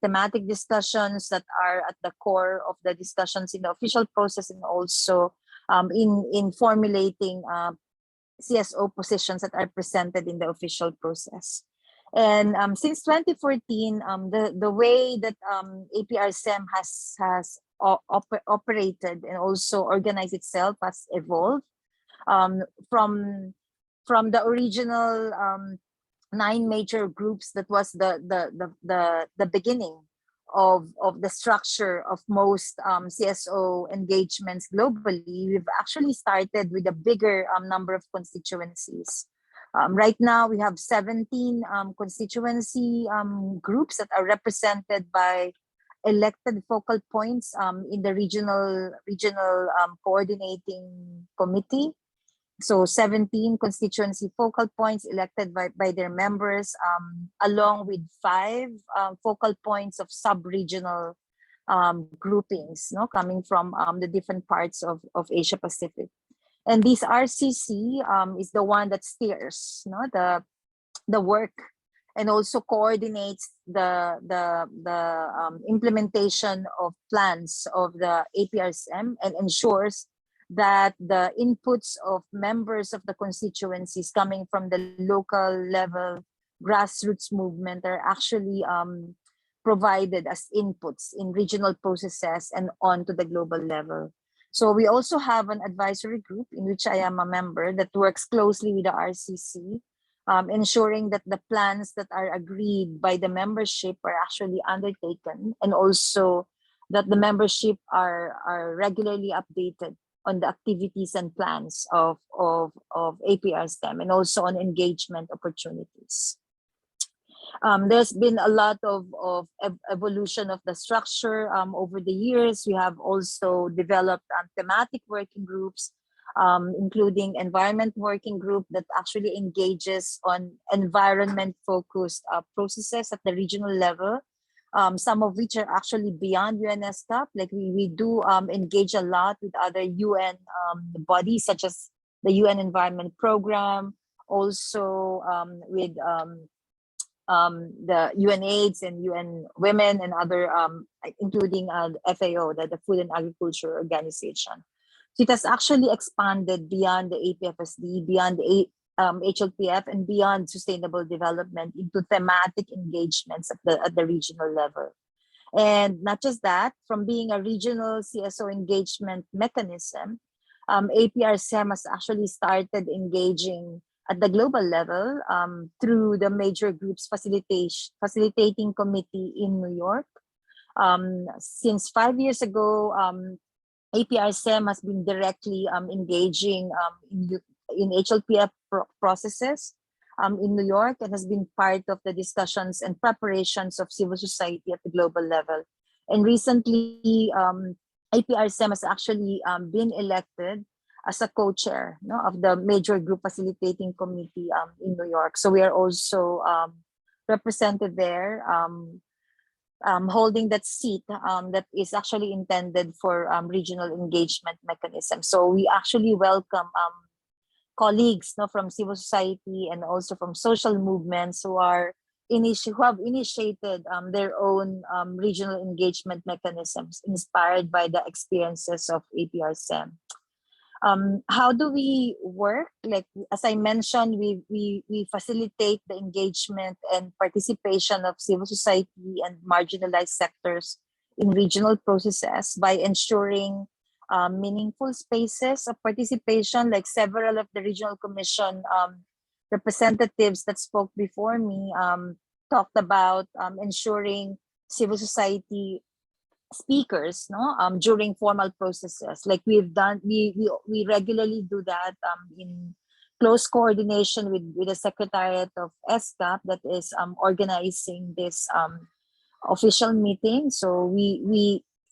thematic discussions that are at the core of the discussions in the official process, and also in formulating CSO positions that are presented in the official process. And since 2014, the way that APRSM has operated and also organized itself has evolved from from the original 9 major groups that was the beginning of the structure of most CSO engagements globally, we've actually started with a bigger number of constituencies. Right now, we have 17 constituency groups that are represented by elected focal points in the regional coordinating committee. So 17 constituency focal points elected by their members, along with 5 focal points of sub-regional groupings, coming from the different parts of Asia Pacific. And this RCC is the one that steers the work and also coordinates the implementation of plans of the APRSM and ensures that the inputs of members of the constituencies coming from the local level grassroots movement are actually provided as inputs in regional processes and on to the global level. So we also have an advisory group in which I am a member that works closely with the RCC, ensuring that the plans that are agreed by the membership are actually undertaken, and also that the membership are regularly updated on the activities and plans of APRSM and also on engagement opportunities. There's been a lot of evolution of the structure over the years. We have also developed thematic working groups, including environment working group that actually engages on environment-focused processes at the regional level. Some of which are actually beyond UNESCOP. Like we do engage a lot with other UN bodies such as the UN Environment Program, also with the UNAIDS and UN Women and other, including FAO, the Food and Agriculture Organization. So it has actually expanded beyond the APFSD, beyond the HLPF, and beyond sustainable development into thematic engagements at the regional level. And not just that, from being a regional CSO engagement mechanism, APRSM has actually started engaging at the global level through the major groups facilitating committee in New York. Since 5 years ago, APRSM has been directly engaging in HLPF processes in New York, and has been part of the discussions and preparations of civil society at the global level. And recently, APRSM has actually been elected as a co-chair of the major group facilitating committee in New York. So we are also represented there, holding that seat that is actually intended for regional engagement mechanism. So we actually welcome colleagues from civil society and also from social movements who have initiated their own regional engagement mechanisms inspired by the experiences of APRSM. How do we work? Like, as I mentioned, we facilitate the engagement and participation of civil society and marginalized sectors in regional processes by ensuring meaningful spaces of participation. Like several of the regional commission representatives that spoke before me talked about ensuring civil society speakers during formal processes. Like we've done, we regularly do that in close coordination with the Secretariat of ESCAP that is organizing this official meeting. So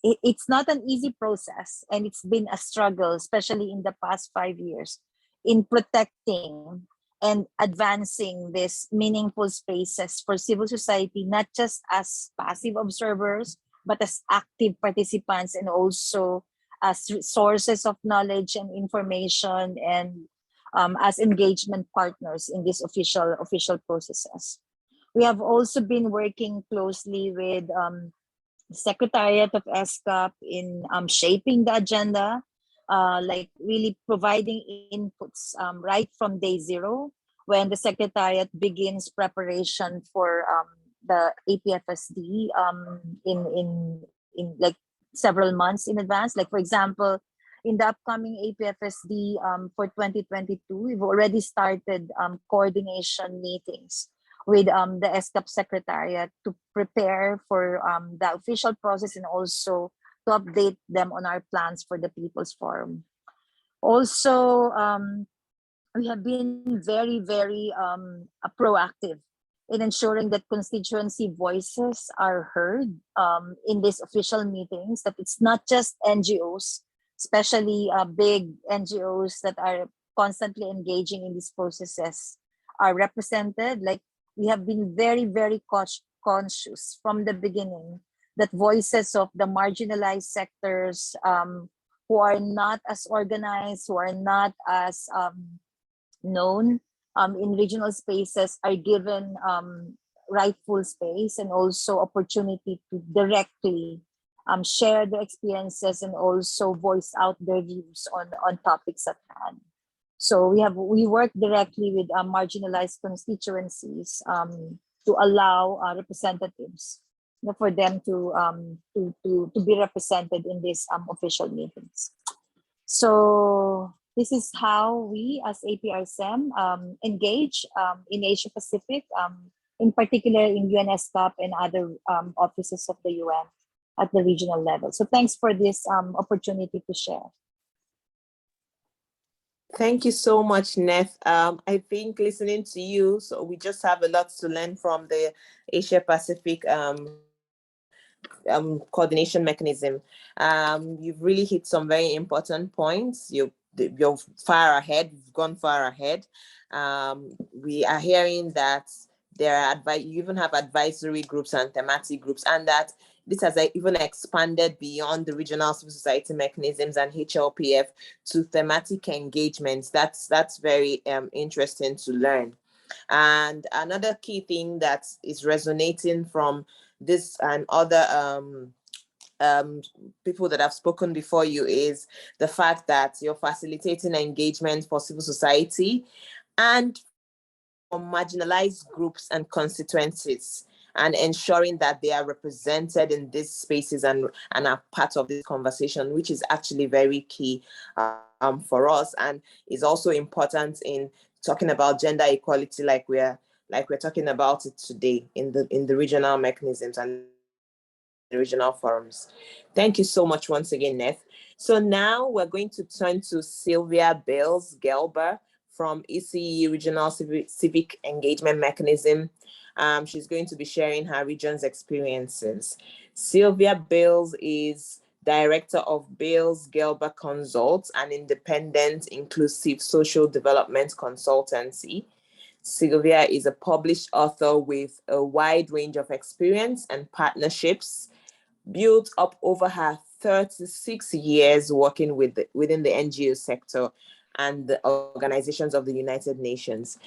it's not an easy process, and it's been a struggle, especially in the past 5 years, in protecting and advancing these meaningful spaces for civil society, not just as passive observers, but as active participants and also as sources of knowledge and information, and as engagement partners in these official processes. We have also been working closely with Secretariat of ESCAP in shaping the agenda, like really providing inputs right from day zero when the Secretariat begins preparation for the APFSD in like several months in advance. Like, for example, in the upcoming APFSD for 2022, we've already started coordination meetings with the ESCWA Secretariat to prepare for the official process and also to update them on our plans for the People's Forum. Also, we have been very, very proactive in ensuring that constituency voices are heard in these official meetings, that it's not just NGOs, especially big NGOs that are constantly engaging in these processes are represented. Like, we have been very, very conscious from the beginning that voices of the marginalized sectors who are not as organized, who are not as known in regional spaces are given rightful space and also opportunity to directly share their experiences and also voice out their views on topics at hand. So we work directly with marginalized constituencies to allow representatives, you know, for them to be represented in these official meetings. So this is how we as APRSM engage in Asia Pacific, in particular in UNESCOP and other offices of the UN at the regional level. So thanks for this opportunity to share. Thank you so much, Neth. I think listening to you, so we just have a lot to learn from the Asia Pacific coordination mechanism. You've really hit some very important points. You're far ahead. You've gone far ahead. We are hearing that there are you even have advisory groups and thematic groups, and that this has even expanded beyond the regional civil society mechanisms and HLPF to thematic engagements. That's very interesting to learn. And another key thing that is resonating from this and other people that have spoken before you is the fact that you're facilitating engagement for civil society and for marginalized groups and constituencies, and ensuring that they are represented in these spaces and are part of this conversation, which is actually very key for us, and is also important in talking about gender equality, like we're talking about it today in the regional mechanisms and the regional forums. Thank you so much once again, Neth. So now we're going to turn to Sylvia Beales Gelber from ECE Regional Civic Engagement Mechanism. She's going to be sharing her region's experiences. Sylvia Beales is Director of Beales Gelber Consults, an independent, inclusive social development consultancy. Sylvia is a published author with a wide range of experience and partnerships built up over her 36 years working within the NGO sector and the organizations of the United Nations.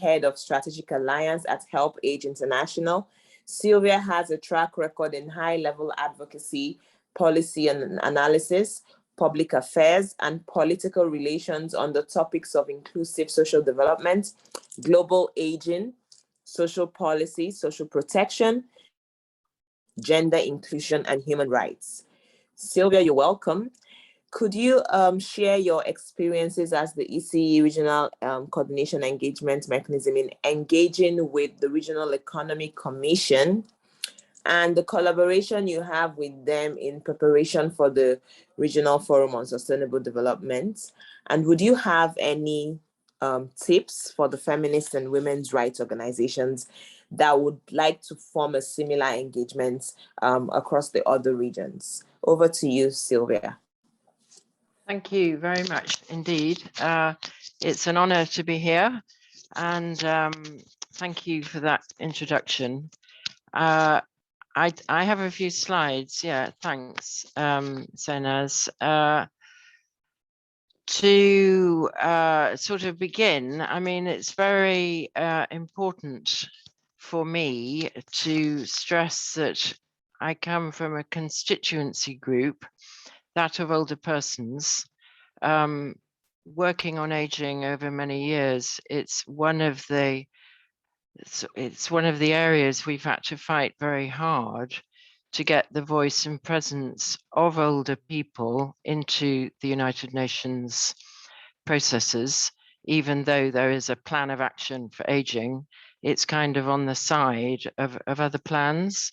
Head of Strategic Alliance at Help Age International. Sylvia has a track record in high-level advocacy, policy and analysis, public affairs, and political relations on the topics of inclusive social development, global aging, social policy, social protection, gender inclusion, and human rights. Sylvia, you're welcome. Could you share your experiences as the ECE Regional Coordination Engagement Mechanism in engaging with the Regional Economic Commission and the collaboration you have with them in preparation for the Regional Forum on Sustainable Development? And would you have any tips for the feminist and women's rights organizations that would like to form a similar engagement across the other regions? Over to you, Sylvia. Thank you very much indeed. It's an honor to be here, and thank you for that introduction. I have a few slides. Yeah, thanks, Senaz. To sort of begin, I mean, it's very important for me to stress that I come from a constituency group, that of older persons, working on aging over many years. It's one of the areas we've had to fight very hard to get the voice and presence of older people into the United Nations processes. Even though there is a plan of action for aging, it's kind of on the side of other plans,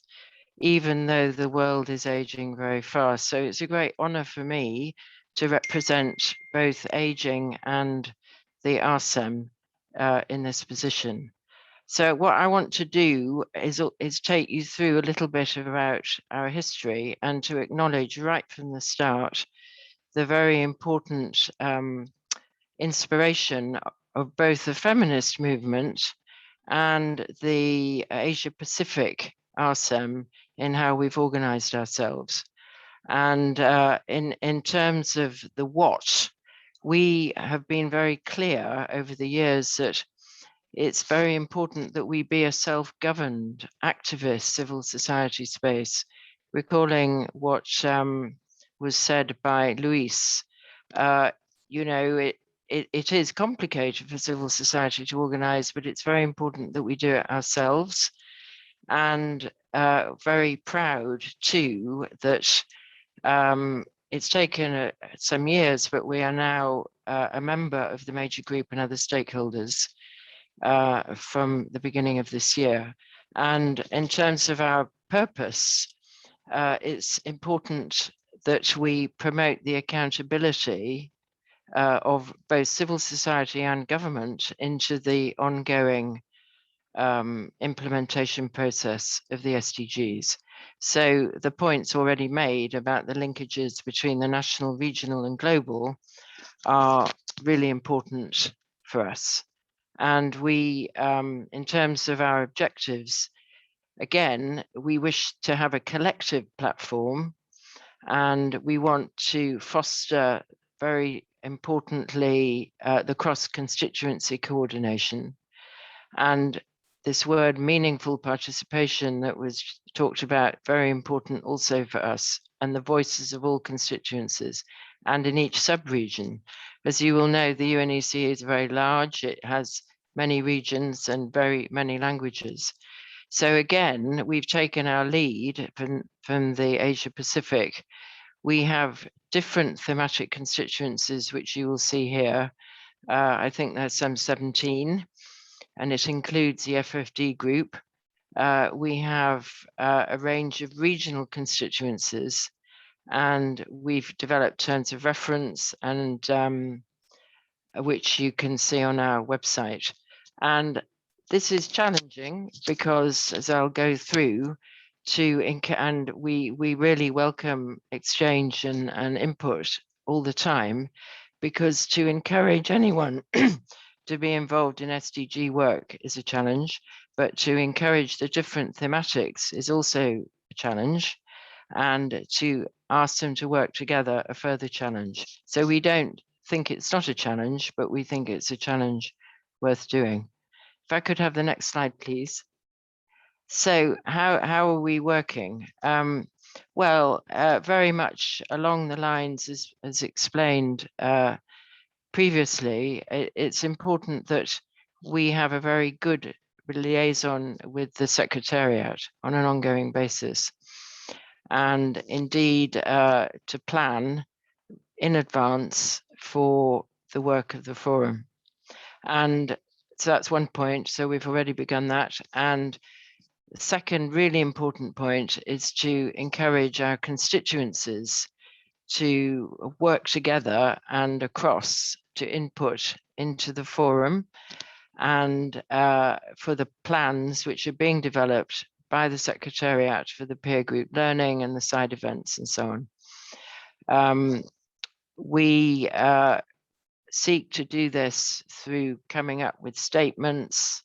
even though the world is aging very fast. So it's a great honor for me to represent both aging and the RSEM in this position. So what I want to do is take you through a little bit about our history and to acknowledge right from the start the very important inspiration of both the feminist movement and the Asia Pacific RSEM in how we've organized ourselves. And in terms of the what, we have been very clear over the years that it's very important that we be a self-governed activist civil society space, recalling what was said by Luis. You know, it is complicated for civil society to organize, but it's very important that we do it ourselves. And very proud too that it's taken some years, but we are now a member of the major group and other stakeholders from the beginning of this year. And in terms of our purpose, it's important that we promote the accountability of both civil society and government into the ongoing implementation process of the SDGs. So the points already made about the linkages between the national, regional and global are really important for us. And we, in terms of our objectives, again, we wish to have a collective platform, and we want to foster, very importantly, the cross-constituency coordination. And this word meaningful participation that was talked about, very important also for us, and the voices of all constituencies and in each sub-region. As you will know, the UNEC is very large. It has many regions and very many languages. So again, we've taken our lead from the Asia Pacific. We have different thematic constituencies, which you will see here. I think there's some 17, and it includes the FFD group. We have a range of regional constituencies, and we've developed terms of reference, and which you can see on our website. And this is challenging because, as I'll go through, and we really welcome exchange and input all the time, because to encourage anyone to be involved in SDG work is a challenge, but to encourage the different thematics is also a challenge, and to ask them to work together a further challenge. So we don't think it's not a challenge, but we think it's a challenge worth doing. If I could have the next slide, please. So how are we working? Well, very much along the lines as explained previously, it's important that we have a very good liaison with the Secretariat on an ongoing basis. And indeed, to plan in advance for the work of the forum. And so that's one point. So we've already begun that. And the second really important point is to encourage our constituencies to work together and across to input into the forum, and for the plans which are being developed by the Secretariat for the peer group learning and the side events and so on. We seek to do this through coming up with statements,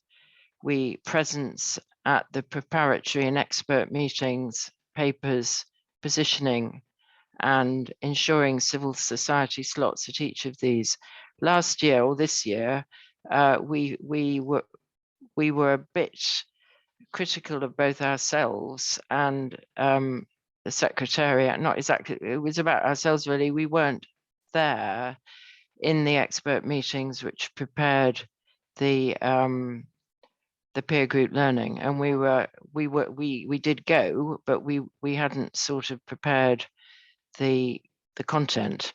presence at the preparatory and expert meetings, papers, positioning, and ensuring civil society slots at each of these. Last year or this year, we were a bit critical of both ourselves and the Secretariat. Not exactly, it was about ourselves really. We weren't there in the expert meetings which prepared the the peer group learning, and we did go, but we hadn't sort of prepared the content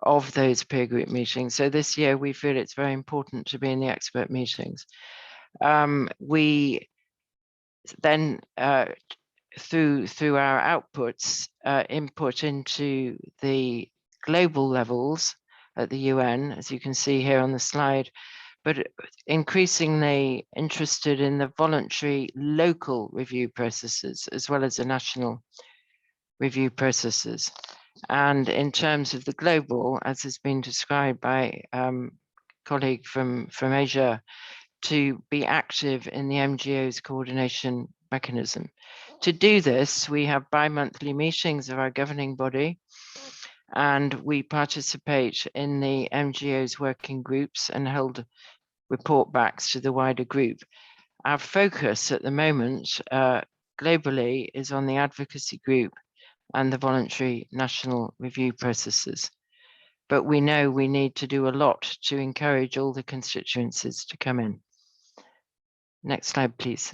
of those peer group meetings. So this year we feel it's very important to be in the expert meetings. We then through our outputs input into the global levels at the UN, as you can see here on the slide, but increasingly interested in the voluntary local review processes as well as the national review processes. And in terms of the global, as has been described by colleague from Asia, to be active in the MGO's coordination mechanism. To do this, we have bi-monthly meetings of our governing body, and we participate in the MGO's working groups and hold report backs to the wider group. Our focus at the moment globally is on the advocacy group and the voluntary national review processes. But we know we need to do a lot to encourage all the constituencies to come in. Next slide, please.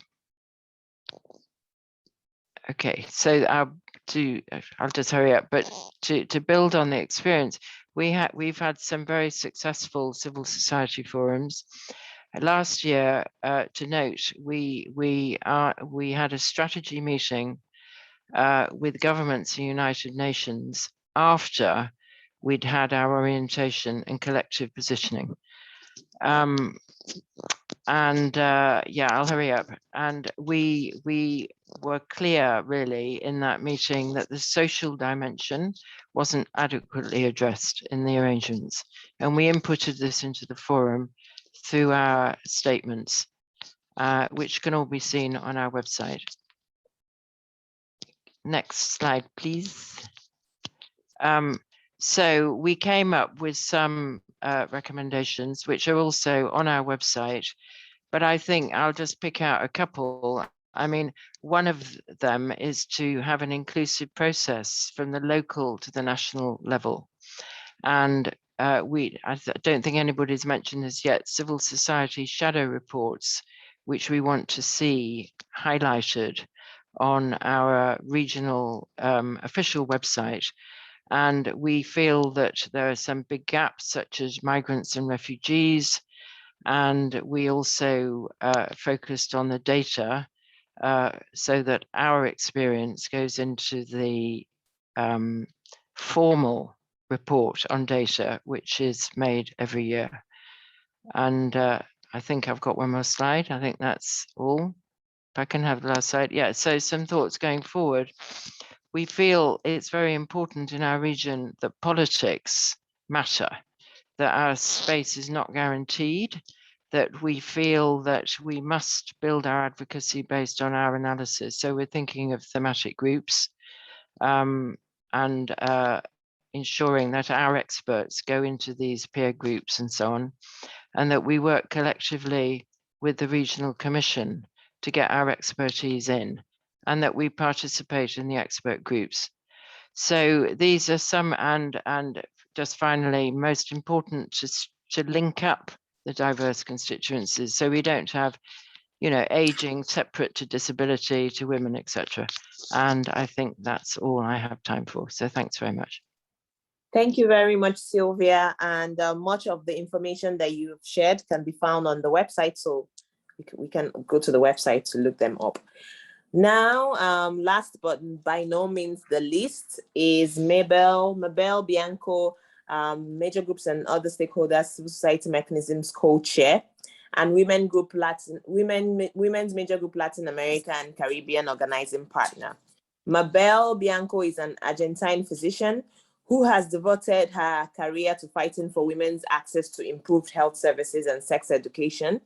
Okay, so I'll just hurry up, but to build on the experience, we've had some very successful civil society forums. Last year, to note, we had a strategy meeting with governments and United Nations after we'd had our orientation and collective positioning. Yeah, I'll hurry up. And we were clear really in that meeting that the social dimension wasn't adequately addressed in the arrangements. And we inputted this into the forum through our statements, which can all be seen on our website. Next slide, please. So we came up with some recommendations, which are also on our website, but I think I'll just pick out a couple. I mean, one of them is to have an inclusive process from the local to the national level. And I don't think anybody's mentioned this yet, civil society shadow reports, which we want to see highlighted on our regional official website. And we feel that there are some big gaps, such as migrants and refugees. And we also focused on the data so that our experience goes into the formal report on data, which is made every year. And I think I've got one more slide. I think that's all. If I can have the last slide. Yeah, so some thoughts going forward. We feel it's very important in our region that politics matter, that our space is not guaranteed, that we feel that we must build our advocacy based on our analysis. So we're thinking of thematic groups and ensuring that our experts go into these peer groups and so on, and that we work collectively with the regional commission to get our expertise in, and that we participate in the expert groups. So these are some, and just finally, most important to link up the diverse constituencies, so we don't have, you know, aging separate to disability, to women, etc. And I think that's all I have time for. So thanks very much. Thank you very much, Sylvia. And much of the information that you've shared can be found on the website. So we can go to the website to look them up. Now, last but by no means the least is Mabel, Bianco, Major Groups and Other Stakeholders Civil Society Mechanisms co-chair, and Women's Major Group Latin America and Caribbean organizing partner. Mabel Bianco is an Argentine physician who has devoted her career to fighting for women's access to improved health services and sex education.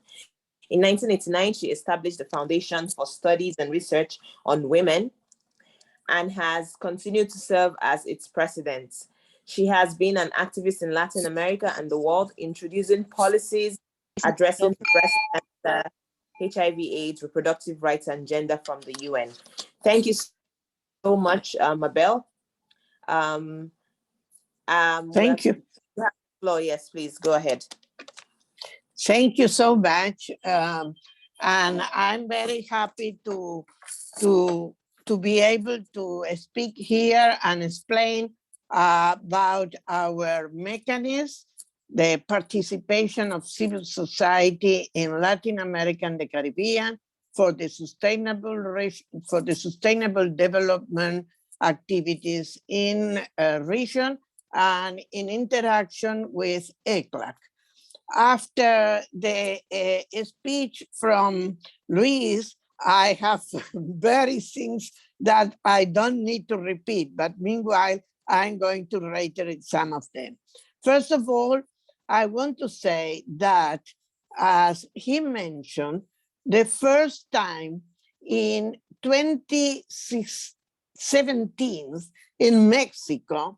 In 1989, she established the Foundation for Studies and Research on Women and has continued to serve as its president. She has been an activist in Latin America and the world, introducing policies addressing breast cancer, HIV/AIDS, reproductive rights, and gender from the UN. Thank you so much, Mabel. Thank you. Floor, yes, please, go ahead. Thank you so much. And I'm very happy to be able to speak here and explain about our mechanism, the participation of civil society in Latin America and the Caribbean for the sustainable development activities in a region and in interaction with ECLAC. After the speech from Luis, I have very things that I don't need to repeat, but meanwhile, I'm going to reiterate some of them. First of all, I want to say that, as he mentioned, the first time in 2017 in Mexico,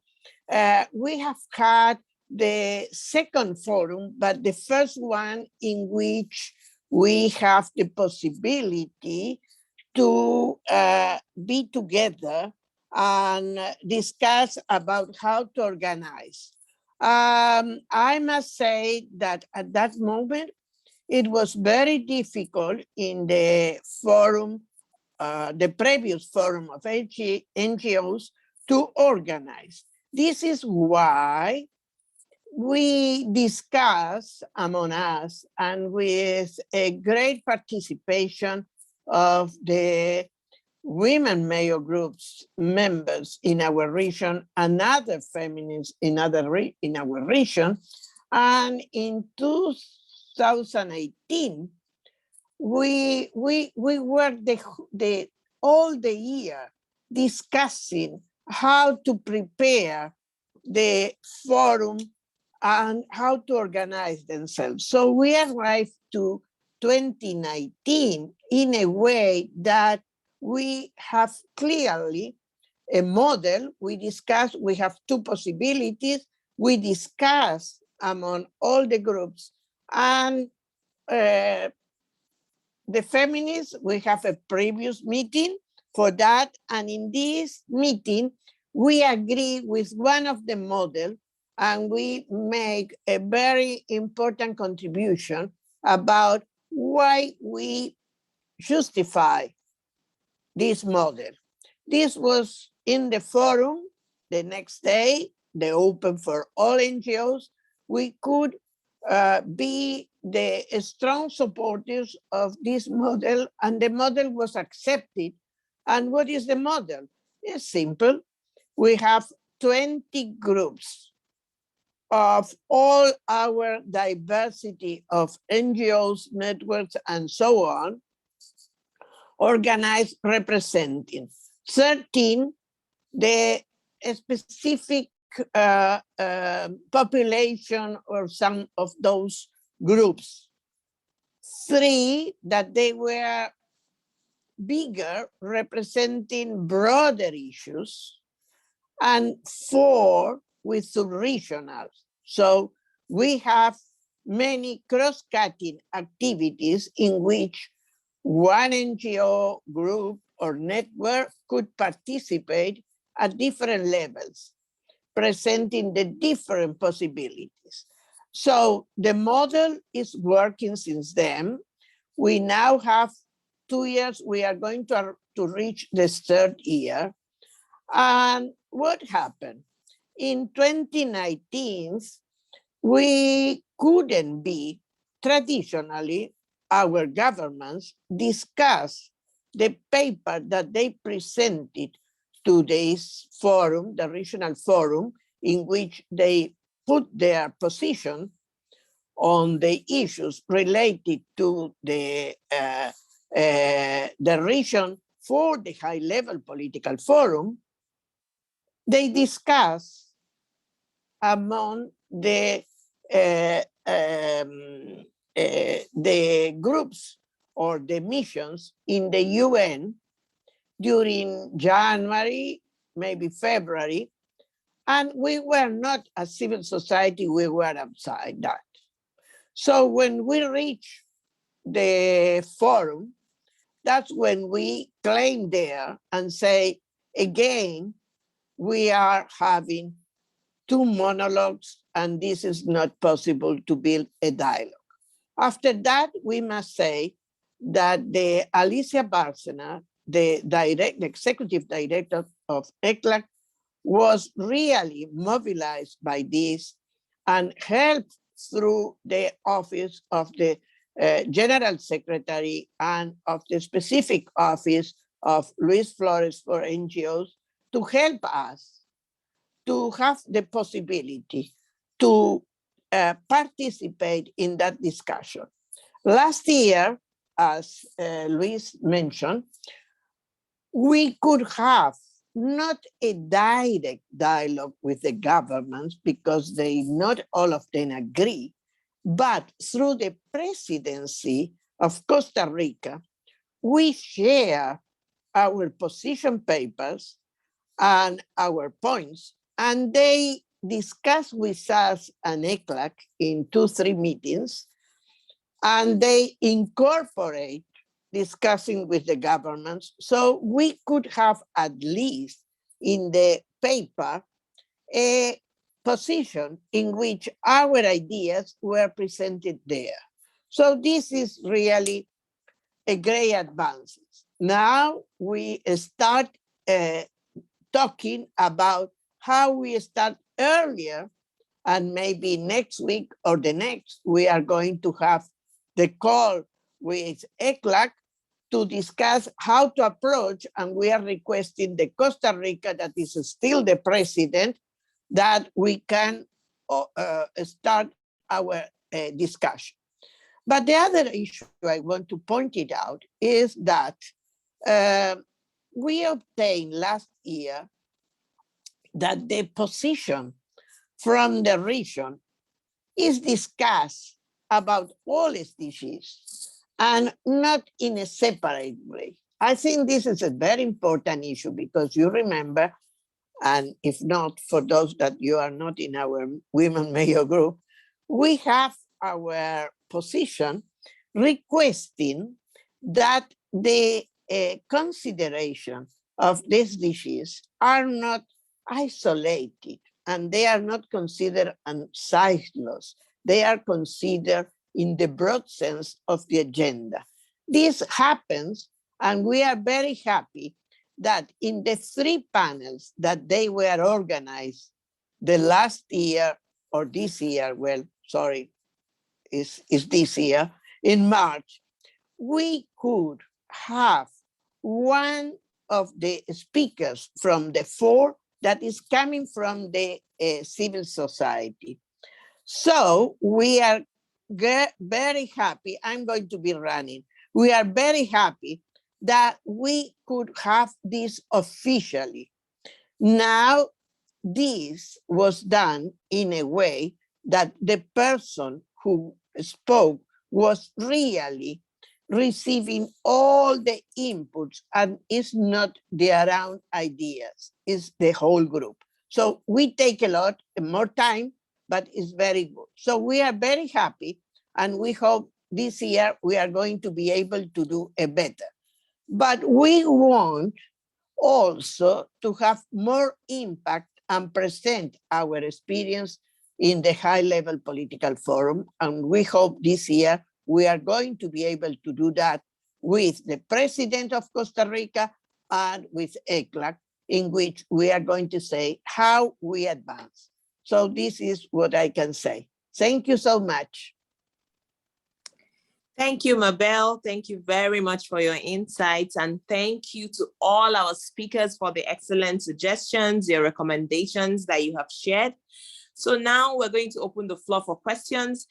we have had the second forum, but the first one in which we have the possibility to be together and discuss about how to organize. I must say that at that moment, it was very difficult in the forum, the previous forum of NGOs to organize. This is why we discuss among us, and with a great participation of the women mayor groups members in our region and other feminists in our region. And in 2018, we worked all the year discussing how to prepare the forum and how to organize themselves. So we arrived to 2019 in a way that we have clearly a model. We discuss, we have two possibilities. We discuss among all the groups, and the feminists, we have a previous meeting for that. And in this meeting, we agree with one of the models, and we make a very important contribution about why we justify this model. This was in the forum the next day, they open for all NGOs. We could be the strong supporters of this model, and the model was accepted. And what is the model? It's simple. We have 20 groups of all our diversity of NGOs, networks, and so on, organized, representing 13 the specific population or some of those groups. 3 that they were bigger, representing broader issues, and 4 with sub-regionals. So we have many cross-cutting activities in which one NGO group or network could participate at different levels, presenting the different possibilities. So the model is working since then. We now have 2 years. We are going to reach the 3rd year. And what happened? In 2019, we couldn't be, traditionally, our governments discuss the paper that they presented to this forum, the regional forum, in which they put their position on the issues related to the region for the high-level political forum. They discuss among the groups or the missions in the UN during January, maybe February, and we were not a civil society, we were outside that. So when we reach the forum, that's when we claim there and say, again, we are having 2 monologues, and this is not possible to build a dialogue. After that, we must say that the Alicia Bárcena, the executive director of ECLAC, was really mobilized by this and helped through the office of the General Secretary and of the specific office of Luis Flores for NGOs to help us to have the possibility to participate in that discussion. Last year, as Luis mentioned, we could have not a direct dialogue with the governments because not all of them agree, but through the presidency of Costa Rica, we share our position papers and our points, and they discuss with us an ECLAC in 2-3 meetings, and they incorporate discussing with the governments. So we could have at least in the paper a position in which our ideas were presented there. So this is really a great advance. Now we start talking about how we start earlier, and maybe next week or the next, we are going to have the call with ECLAC to discuss how to approach, and we are requesting the Costa Rica, that is still the president, that we can start our discussion. But the other issue I want to point it out is that we obtained last year that the position from the region is discussed about all SDGs and not in a separate way. I think this is a very important issue because you remember, and if not, for those that you are not in our women mayor group, we have our position requesting that the consideration of these SDGs are not isolated and they are not considered sideless. They are considered in the broad sense of the agenda. This happens, and we are very happy that in the 3 panels that they were organized the last year or this year, well, sorry, is this year, in March, we could have one of the speakers from the 4 that is coming from the civil society. So we are very happy. I'm going to be running. We are very happy that we could have this officially. Now, this was done in a way that the person who spoke was really receiving all the inputs, and it's not their own ideas, it's the whole group. So we take a lot more time, but it's very good. So we are very happy, and we hope this year we are going to be able to do a better. But we want also to have more impact and present our experience in the high-level political forum. And we hope this year we are going to be able to do that with the president of Costa Rica and with ECLAC, in which we are going to say how we advance. So this is what I can say. Thank you so much. Thank you, Mabel. Thank you very much for your insights. And thank you to all our speakers for the excellent suggestions, your recommendations that you have shared. So now we're going to open the floor for questions.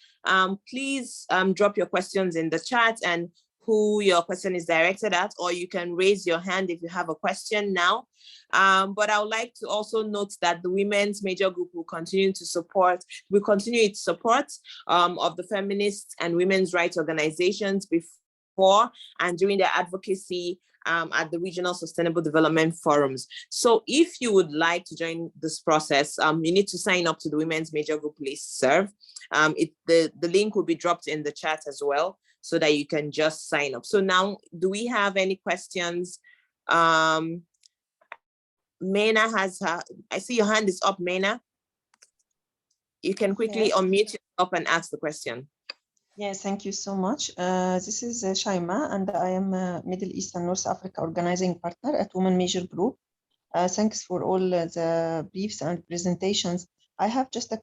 Please drop your questions in the chat and who your question is directed at, or you can raise your hand if you have a question now. But I would like to also note that the Women's Major Group will continue its support of the feminist and women's rights organizations before and during their advocacy at the regional sustainable development forums. So if you would like to join this process, you need to sign up to the Women's Major Group listserv. The link will be dropped in the chat as well, so that you can just sign up. So now, do we have any questions? Mena has her, I see your hand is up, Mena. You can quickly unmute yourself and ask the question. Yes, thank you so much. This is Shaima, and I am a Middle East and North Africa organizing partner at Women Major Group. Thanks for all the briefs and presentations. I have just a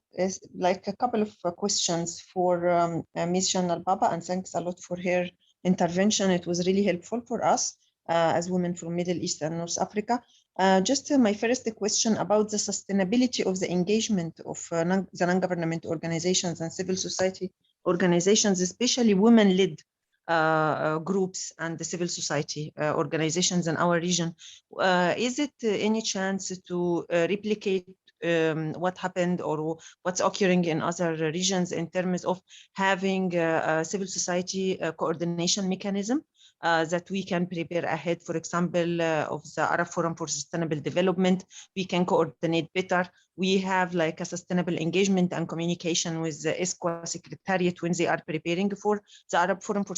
couple of questions for Ms. Jana Baba, and thanks a lot for her intervention. It was really helpful for us as women from Middle East and North Africa. Just my first question about the sustainability of the engagement of the non-government organizations and civil society organizations, especially women-led groups and the civil society organizations in our region. Is it any chance to replicate what happened or what's occurring in other regions in terms of having a civil society coordination mechanism that we can prepare ahead, for example, of the Arab Forum for Sustainable Development? We can coordinate better. We have like a sustainable engagement and communication with the ESCWA Secretariat when they are preparing for the Arab Forum for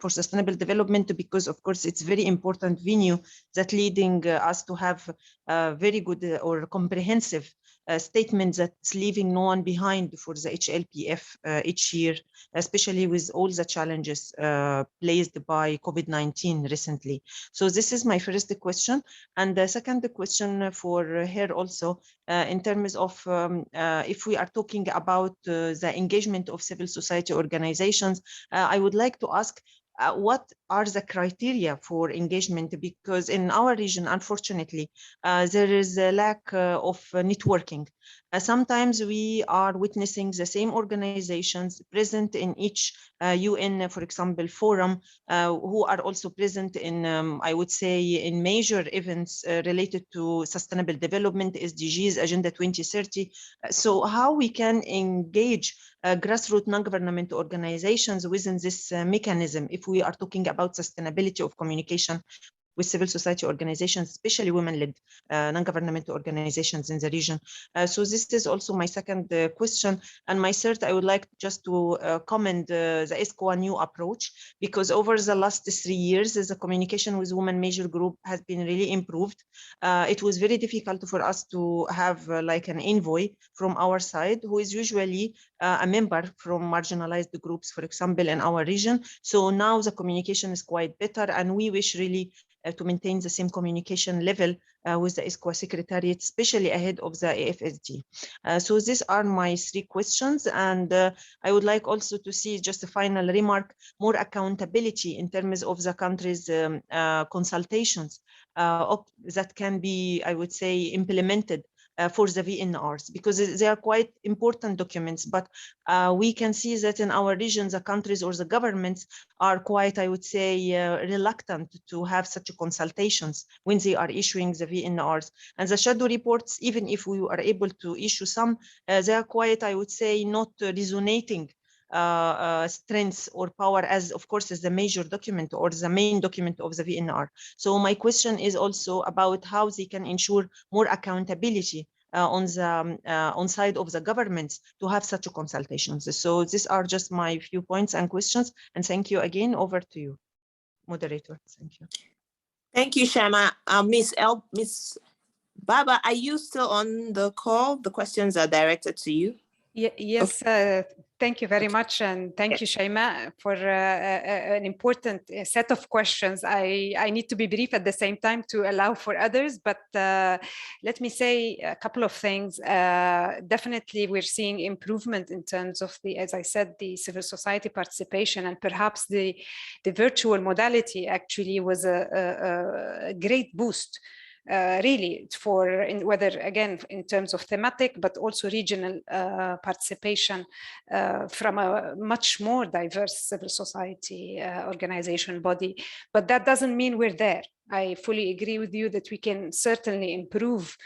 Sustainable Development, because of course it's very important venue that leading us to have very good or comprehensive statement that's leaving no one behind for the HLPF each year, especially with all the challenges placed by COVID-19 recently. So this is my first question. And the second question for her also, in terms of if we are talking about the engagement of civil society organizations, I would like to ask, what are the criteria for engagement? Because in our region, unfortunately, there is a lack of networking. Sometimes we are witnessing the same organizations present in each UN, for example, forum, who are also present in, I would say, in major events related to sustainable development, SDGs, Agenda 2030. So how we can engage grassroots non-government organizations within this mechanism if we are talking about sustainability of communication with civil society organizations, especially women-led non-governmental organizations in the region. So this is also my second question. And my third, I would like just to comment the ESCWA new approach, because over the last 3 years, the communication with Women Major Group has been really improved. It was very difficult for us to have like an envoy from our side, who is usually a member from marginalized groups, for example, in our region. So now the communication is quite better, and we wish really to maintain the same communication level with the ESCWA Secretariat, especially ahead of the RFSD. So these are my 3 questions. And I would like also to see, just a final remark, more accountability in terms of the country's consultations that can be, I would say, implemented for the VNRs, because they are quite important documents, but we can see that in our region, the countries or the governments are quite, I would say, reluctant to have such consultations when they are issuing the VNRs. And the shadow reports, even if we are able to issue some, they are quite, I would say, not resonating strengths or power as, of course, as the major document or the main document of the VNR. So my question is also about how they can ensure more accountability on side of the governments to have such consultations. So these are just my few points and questions. And thank you again. Over to you, moderator. Thank you. Thank you, Shama. Miss Baba, are you still on the call? The questions are directed to you. Yes, thank you very much. And thank you, Shaima, for an important set of questions. I need to be brief at the same time to allow for others, but let me say a couple of things. Definitely, we're seeing improvement in terms of the, as I said, the civil society participation, and perhaps the virtual modality actually was a great boost. Really, for whether again in terms of thematic, but also regional participation from a much more diverse civil society organization body. But that doesn't mean we're there. I fully agree with you that we can certainly improve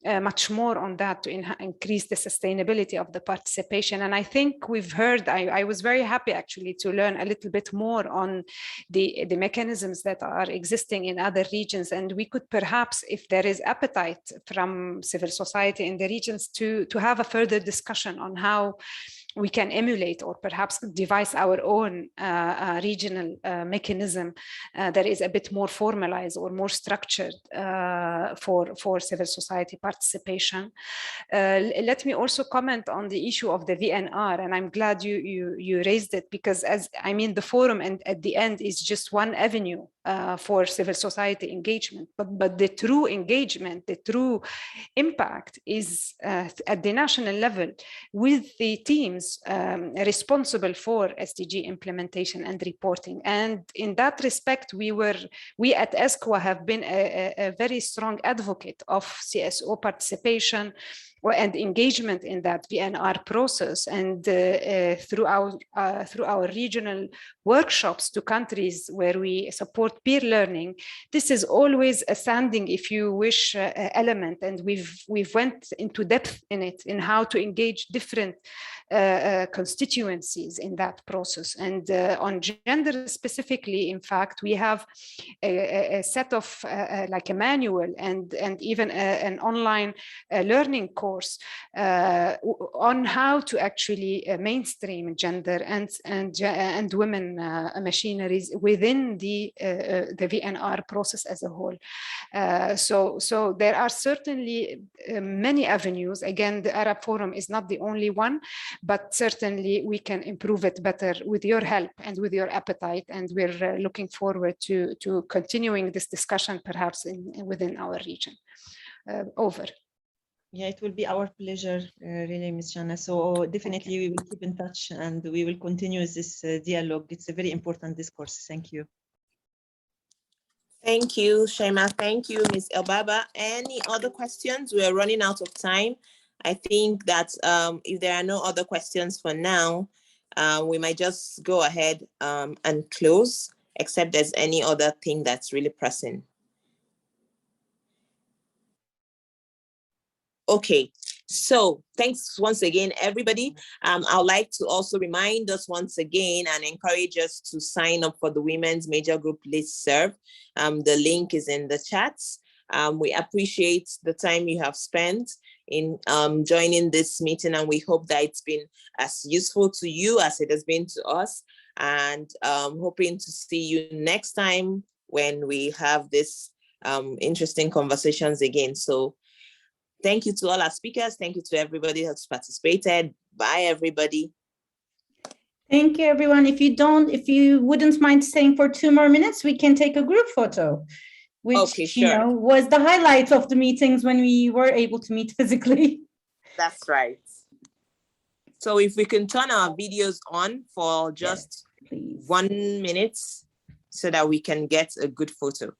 much more on that to increase the sustainability of the participation. And I think we've heard, I was very happy actually to learn a little bit more on the mechanisms that are existing in other regions. And we could perhaps, if there is appetite from civil society in the regions, to have a further discussion on how we can emulate or perhaps devise our own regional mechanism that is a bit more formalized or more structured for civil society participation. Let me also comment on the issue of the VNR, and I'm glad you raised it, because the forum and at the end is just one avenue for civil society engagement, but the true engagement, the true impact is at the national level with the teams responsible for SDG implementation and reporting. And in that respect, we at ESCWA have been a very strong advocate of CSO participation and engagement in that VNR process, and through our regional workshops to countries where we support peer learning, this is always a standing, if you wish, element, and we've went into depth in it, in how to engage different constituencies in that process. And on gender specifically, in fact, we have a set of like a manual and even an online learning course on how to actually mainstream gender and women machineries within the VNR process as a whole. So there are certainly many avenues. Again, the Arab Forum is not the only one, but certainly we can improve it better with your help and with your appetite. And we're looking forward to continuing this discussion perhaps within our region. Over. Yeah, it will be our pleasure, really, Ms. Jana. So definitely we will keep in touch and we will continue this dialogue. It's a very important discourse. Thank you. Thank you, Shaima. Thank you, Ms. Elbaba. Any other questions? We are running out of time. I think that if there are no other questions for now, we might just go ahead and close, except there's any other thing that's really pressing. Okay, so thanks once again, everybody. I'd like to also remind us once again and encourage us to sign up for the Women's Major Group Listserv. The link is in the chats. We appreciate the time you have spent in joining this meeting, and we hope that it's been as useful to you as it has been to us, and hoping to see you next time when we have this interesting conversations again. So thank you to all our speakers. Thank you to everybody who's participated. Bye, everybody. Thank you, everyone. If you wouldn't mind staying for 2 more minutes, we can take a group photo, which, okay, sure, was the highlight of the meetings when we were able to meet physically. That's right. So if we can turn our videos on for just 1 minute so that we can get a good photo.